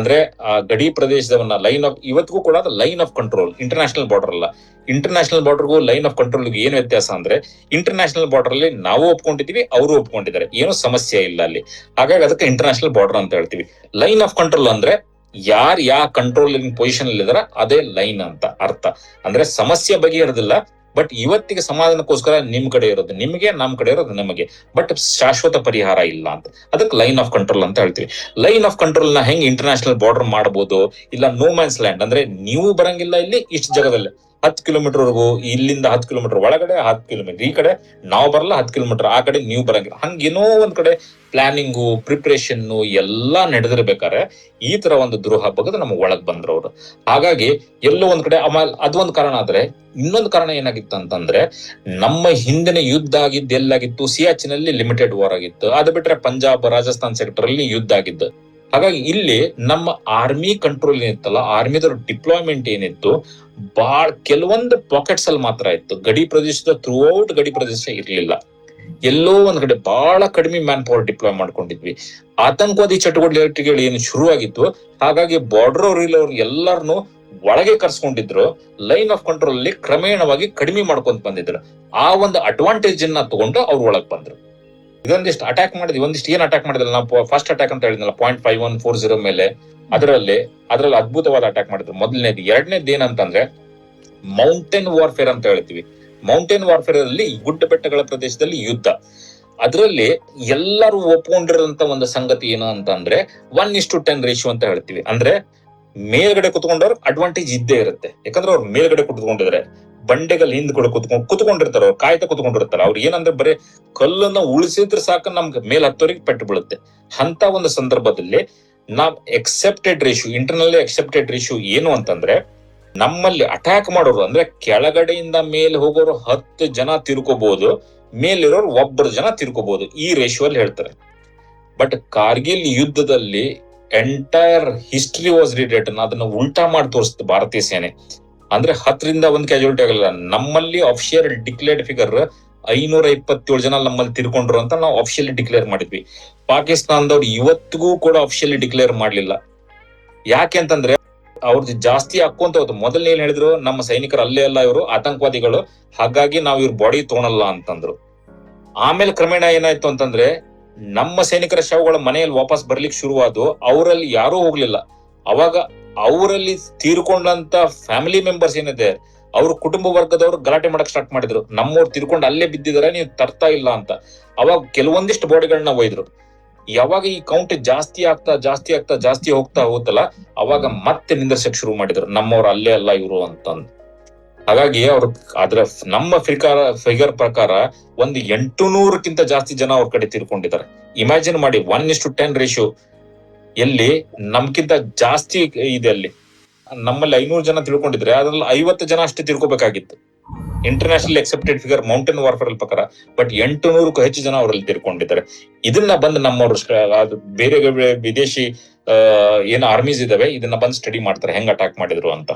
ಅಂದ್ರೆ ಆ ಗಡಿ ಪ್ರದೇಶದವನ್ನ ಲೈನ್ ಆಫ್, ಇವತ್ತಿಗೂ ಕೂಡ line of control, international border ಅಲ್ಲ. ಇಂಟರ್ನ್ಯಾಷನಲ್ ಬಾರ್ಡರ್ಗೂ ಲೈನ್ ಆಫ್ ಕಂಟ್ರೋಲ್ ಏನ್ ವ್ಯತ್ಯಾಸ ಅಂದ್ರೆ, ಇಂಟರ್ನ್ಯಾಷನಲ್ ಬಾರ್ಡರ್ ಅಲ್ಲಿ ನಾವು ಒಪ್ಕೊಂಡಿದೀವಿ, ಅವರು ಒಪ್ಕೊಂಡಿದ್ದಾರೆ, ಏನೋ ಸಮಸ್ಯೆ ಇಲ್ಲ ಅಲ್ಲಿ. ಹಾಗಾಗಿ ಅದಕ್ಕೆ ಇಂಟರ್ನ್ಯಾಷನಲ್ ಬಾರ್ಡರ್ ಅಂತ ಹೇಳ್ತೀವಿ. ಲೈನ್ ಆಫ್ ಕಂಟ್ರೋಲ್ ಅಂದ್ರೆ ಯಾವ ಕಂಟ್ರೋಲ್ ಪೊಸಿಷನ್ ಅಲ್ಲಿ ಇದಾರೆ ಅದೇ ಲೈನ್ ಅಂತ ಅರ್ಥ. ಅಂದ್ರೆ ಸಮಸ್ಯೆ ಬಗೆಹರಿದಿಲ್ಲ, ಬಟ್ ಇವತ್ತಿಗೆ ಸಮಾಧಾನಕ್ಕೋಸ್ಕರ ನಿಮ್ ಕಡೆ ಇರೋದು ನಿಮಗೆ, ನಮ್ ಕಡೆ ಇರೋದು ನಮಗೆ, ಬಟ್ ಶಾಶ್ವತ ಪರಿಹಾರ ಇಲ್ಲ ಅಂತ. ಅದಕ್ಕೆ ಲೈನ್ ಆಫ್ ಕಂಟ್ರೋಲ್ ಅಂತ ಹೇಳ್ತೀವಿ. ಲೈನ್ ಆಫ್ ಕಂಟ್ರೋಲ್ ನ ಹೆಂಗ್ ಇಂಟರ್ನ್ಯಾಷನಲ್ ಬಾರ್ಡರ್ ಮಾಡಬಹುದು, ಇಲ್ಲ ನೋ ಮ್ಯಾನ್ಸ್ ಲ್ಯಾಂಡ್ ಅಂದ್ರೆ ನೀವು ಬರಂಗಿಲ್ಲ ಇಲ್ಲಿ ಇಷ್ಟು ಜಾಗದಲ್ಲಿ 10 ಕಿಲೋಮೀಟರ್ ವರೆಗೂ, ಇಲ್ಲಿಂದ 10 ಕಿಲೋಮೀಟರ್ ಒಳಗಡೆ 10 ಕಿಲೋಮೀಟರ್, ಈ ಕಡೆ ನಾವು ಬರಲ್ಲ 10 ಕಿಲೋಮೀಟರ್, ಆ ಕಡೆ ನೀವು ಬರಂಗಿಲ್ಲ. ಹಂಗೇನೋ ಒಂದ್ ಕಡೆ ಪ್ಲಾನಿಂಗು, ಪ್ರಿಪ್ರೇಷನ್ ಎಲ್ಲಾ ನಡೆದಿರ್ಬೇಕಾದ್ರೆ ಈ ತರ ಒಂದು ದ್ರೋಹ ಬಗೆದು ನಮಗ್ ಒಳಗ್ ಬಂದ್ರು ಅವರು. ಹಾಗಾಗಿ ಎಲ್ಲೋ ಒಂದ್ ಕಡೆ ಅದೊಂದ್ ಕಾರಣ. ಆದ್ರೆ ಇನ್ನೊಂದು ಕಾರಣ ಏನಾಗಿತ್ತು ಅಂತಂದ್ರೆ, ನಮ್ಮ ಹಿಂದಿನ ಯುದ್ಧ ಆಗಿದ್ದು ಎಲ್ಲಾಗಿತ್ತು, ಸಿಯಾಚಿನಲ್ಲಿ ಲಿಮಿಟೆಡ್ ವಾರ್ ಆಗಿತ್ತು. ಅದು ಬಿಟ್ರೆ ಪಂಜಾಬ್, ರಾಜಸ್ಥಾನ್ ಸೆಕ್ಟರ್ ಅಲ್ಲಿ ಯುದ್ಧ ಆಗಿದ್ದು. ಹಾಗಾಗಿ ಇಲ್ಲಿ ನಮ್ಮ ಆರ್ಮಿ ಕಂಟ್ರೋಲ್ ಏನಿತ್ತಲ್ಲ, ಆರ್ಮಿದವ್ರ ಡಿಪ್ಲಾಯ್ಮೆಂಟ್ ಏನಿತ್ತು, ಕೆಲವೊಂದು ಪಾಕೆಟ್ಸ್ ಅಲ್ಲಿ ಮಾತ್ರ ಇತ್ತು. ಗಡಿ ಪ್ರದೇಶದ ಥ್ರೂ ಔಟ್ ಗಡಿ ಪ್ರದೇಶ ಇರ್ಲಿಲ್ಲ. ಎಲ್ಲೋ ಒಂದ್ ಕಡೆ ಬಹಳ ಕಡಿಮೆ ಮ್ಯಾನ್ ಪವರ್ ಡಿಪ್ಲಾಯ್ ಮಾಡ್ಕೊಂಡಿದ್ವಿ. ಆತಂಕವಾದಿ ಚಟುವಟಿಕೆಗಳು ಏನು ಶುರುವಾಗಿತ್ತು, ಹಾಗಾಗಿ ಬಾರ್ಡರ್ ಅವ್ರು ಎಲ್ಲರನ್ನು ಒಳಗೆ ಕರ್ಸ್ಕೊಂಡಿದ್ರು. ಲೈನ್ ಆಫ್ ಕಂಟ್ರೋಲ್ ಅಲ್ಲಿ ಕ್ರಮೇಣವಾಗಿ ಕಡಿಮೆ ಮಾಡ್ಕೊಂತ ಬಂದಿದ್ರು. ಆ ಒಂದು ಅಡ್ವಾಂಟೇಜ್ ಅನ್ನ ತಗೊಂಡು ಅವ್ರು ಒಳಗ್ ಬಂದ್ರು. ಇದೊಂದಿಷ್ಟು ಅಟ್ಯಾಕ್ ಮಾಡಿದ್ವಿ. ಒಂದಿಷ್ಟು ಏನ್ ಅಟ್ಯಾಕ್ ಮಾಡಿದ್ರಲ್ಲ, ನಾವು ಫಸ್ಟ್ ಅಟ್ಯಾಕ್ ಅಂತ ಹೇಳಿದ್ನಲ್ಲ 0.5140 ಮೇಲೆ, ಅದರಲ್ಲಿ ಅದ್ಭುತವಾದ ಅಟ್ಯಾಕ್ ಮಾಡಿದ್ರು. ಮೊದಲನೇದು. ಎರಡನೇದು ಏನಂತಂದ್ರೆ ಮೌಂಟೇನ್ ವಾರ್ಫೇರ್ ಅಂತ ಹೇಳ್ತೀವಿ. ಮೌಂಟೇನ್ ವಾರ್ಫೇರ್ ಅಲ್ಲಿ ಗುಡ್ಡ ಬೆಟ್ಟಗಳ ಪ್ರದೇಶದಲ್ಲಿ ಯುದ್ಧ. ಅದರಲ್ಲಿ ಎಲ್ಲರೂ ಒಪ್ಕೊಂಡಿರೋಂತ ಒಂದು ಸಂಗತಿ ಏನು ಅಂತಂದ್ರೆ 1:10 ರೇಷಿಯೋ ಅಂತ ಹೇಳ್ತೀವಿ. ಅಂದ್ರೆ ಮೇಲ್ಗಡೆ ಕುತ್ಕೊಂಡವ್ರ ಅಡ್ವಾಂಟೇಜ್ ಇದ್ದೇ ಇರುತ್ತೆ. ಯಾಕಂದ್ರೆ ಅವ್ರು ಮೇಲ್ಗಡೆ ಕುತ್ಕೊಂಡಿದ್ರೆ, ಬಂಡೆಗಳು ಹಿಂದ್ ಕೂಡ ಕುತ್ಕೊಂಡಿರ್ತಾರ, ಅವ್ರು ಕಾಯ್ತಾ ಕುತ್ಕೊಂಡಿರ್ತಾರ. ಅವ್ರು ಏನಂದ್ರೆ ಬರೀ ಕಲ್ಲನ್ನ ಉಳಿಸಿದ್ರೆ ಸಾಕು ನಮ್ಗೆ ಮೇಲ್ ಹತ್ತೋರಿಗೆ ಪೆಟ್ಟು ಬೀಳುತ್ತೆ. ಅಂತ ಒಂದು ಸಂದರ್ಭದಲ್ಲಿ ನಾವ್ ಇಂಟರ್ನಲ್ ಎಕ್ಸೆಪ್ಟೆಡ್ ರೇಷಿಯೋ ಏನು ಅಂತಂದ್ರೆ, ನಮ್ಮಲ್ಲಿ ಅಟ್ಯಾಕ್ ಮಾಡೋರು ಅಂದ್ರೆ ಕೆಳಗಡೆಯಿಂದ ಮೇಲೆ ಹೋಗೋರು 10 ಜನ ತಿರ್ಕೋಬಹುದು, ಮೇಲಿರೋರು 1 ಜನ ತಿರ್ಕೋಬಹುದು, ಈ ರೇಷಿಯೋ ಅಲ್ಲಿ ಹೇಳ್ತಾರೆ. ಬಟ್ ಕಾರ್ಗಿಲ್ ಯುದ್ಧದಲ್ಲಿ ಎಂಟೈರ್ ಹಿಸ್ಟ್ರಿ ವಾಸ್ ರಿಟನ್, ಅದನ್ನ ಉಲ್ಟಾ ಮಾಡಿ ತೋರಿಸ್ತು ಭಾರತೀಯ ಸೇನೆ. ಅಂದ್ರೆ 10ರಿಂದ 1 ಕ್ಯಾಜುಯಾಲಿಟಿ ಆಗಲ್ಲ. ನಮ್ಮಲ್ಲಿ ಅಫಿಷಿಯಲ್ ಡಿಕ್ಲೇರ್ಡ್ ಫಿಗರ್ 527 ಜನ ನಮ್ಮಲ್ಲಿ ತಿರ್ಕೊಂಡ್ರು ಅಂತ ನಾವು ಅಫಿಷಿಯಲಿ ಡಿಕ್ಲೇರ್ ಮಾಡಿದ್ವಿ. ಪಾಕಿಸ್ತಾನದವ್ರು ಇವತ್ತಿಗೂ ಕೂಡ ಅಫಿಷಿಯಲಿ ಡಿಕ್ಲೇರ್ ಮಾಡ್ಲಿಲ್ಲ. ಯಾಕೆ ಅಂತಂದ್ರೆ ಅವ್ರದ್ದು ಜಾಸ್ತಿ ಹಾಕೊಂತ ಹೋಯ್ತು. ಮೊದಲನೇ ಏನ್ ಹೇಳಿದ್ರು, ನಮ್ಮ ಸೈನಿಕರು ಅಲ್ಲೇ ಅಲ್ಲ, ಇವರು ಆತಂಕವಾದಿಗಳು, ಹಾಗಾಗಿ ನಾವ್ ಇವ್ರ ಬಾಡಿ ತಗೊಳಲ್ಲ ಅಂತಂದ್ರು. ಆಮೇಲೆ ಕ್ರಮೇಣ ಏನಾಯ್ತು ಅಂತಂದ್ರೆ, ನಮ್ಮ ಸೈನಿಕರ ಶವಗಳ ಮನೆಯಲ್ಲಿ ವಾಪಸ್ ಬರ್ಲಿಕ್ಕೆ ಶುರುವಾದು, ಅವರಲ್ಲಿ ಯಾರೂ ಹೋಗ್ಲಿಲ್ಲ. ಅವಾಗ ಅವರಲ್ಲಿ ತೀರ್ಕೊಂಡಂತ ಫ್ಯಾಮಿಲಿ ಮೆಂಬರ್ಸ್ ಏನಿದೆ, ಅವ್ರ ಕುಟುಂಬ ವರ್ಗದವ್ರು ಗಲಾಟೆ ಮಾಡಕ್ ಸ್ಟಾರ್ಟ್ ಮಾಡಿದ್ರು. ನಮ್ಮವ್ರು ತೀರ್ಕೊಂಡು ಅಲ್ಲೇ ಬಿದ್ದಿದಾರೆ, ನೀವು ತರ್ತಾ ಇಲ್ಲ ಅಂತ. ಅವಾಗ ಕೆಲವೊಂದಿಷ್ಟು ಬಾಡಿಗಳನ್ನ ಒಯ್ದ್ರು. ಯಾವಾಗ ಈ ಕೌಂಟ್ ಜಾಸ್ತಿ ಹೋಗ್ತಾ ಹೋಗುತ್ತಲ್ಲ, ಅವಾಗ ಮತ್ತೆ ನಿಂದರ್ಸಕ್ ಶುರು ಮಾಡಿದ್ರು, ನಮ್ಮವ್ರು ಅಲ್ಲೇ ಅಲ್ಲ ಇವರು ಅಂತಂದು. ಹಾಗಾಗಿ ನಮ್ಮ ಫಿಗರ್ ಪ್ರಕಾರ 800ಕ್ಕಿಂತ ಜಾಸ್ತಿ ಜನ ಅವ್ರ ಕಡೆ ತೀರ್ಕೊಂಡಿದ್ದಾರೆ. ಇಮ್ಯಾಜಿನ್ ಮಾಡಿ, 1:10 ರೇಷಿಯೋ ಎಲ್ಲಿ ನಮ್ಗಿಂತ ಜಾಸ್ತಿ ಇದೆ. ಅಲ್ಲಿ ನಮ್ಮಲ್ಲಿ 500 ಜನ ತಿಳ್ಕೊಂಡಿದ್ರೆ ಅದ್ರಲ್ಲಿ 50 ಜನ ಅಷ್ಟೇ ತಿಳ್ಕೊಬೇಕಾಗಿತ್ತು, international accepted figure mountain warfare ಪ್ರಕಾರ. ಬಟ್ 800ಕ್ಕೂ ಹೆಚ್ಚು ಜನ ಅವರಲ್ಲಿ ತಿರ್ಕೊಂಡಿದ್ದಾರೆ. ಇದನ್ನ ಬಂದು ನಮ್ಮವ್ರು ಬೇರೆ ವಿದೇಶಿ ಏನ್ ಆರ್ಮೀಸ್ ಇದಾವೆ, ಇದನ್ನ ಬಂದು ಸ್ಟಡಿ ಮಾಡ್ತಾರೆ, ಹೆಂಗ್ ಅಟ್ಯಾಕ್ ಮಾಡಿದ್ರು ಅಂತ.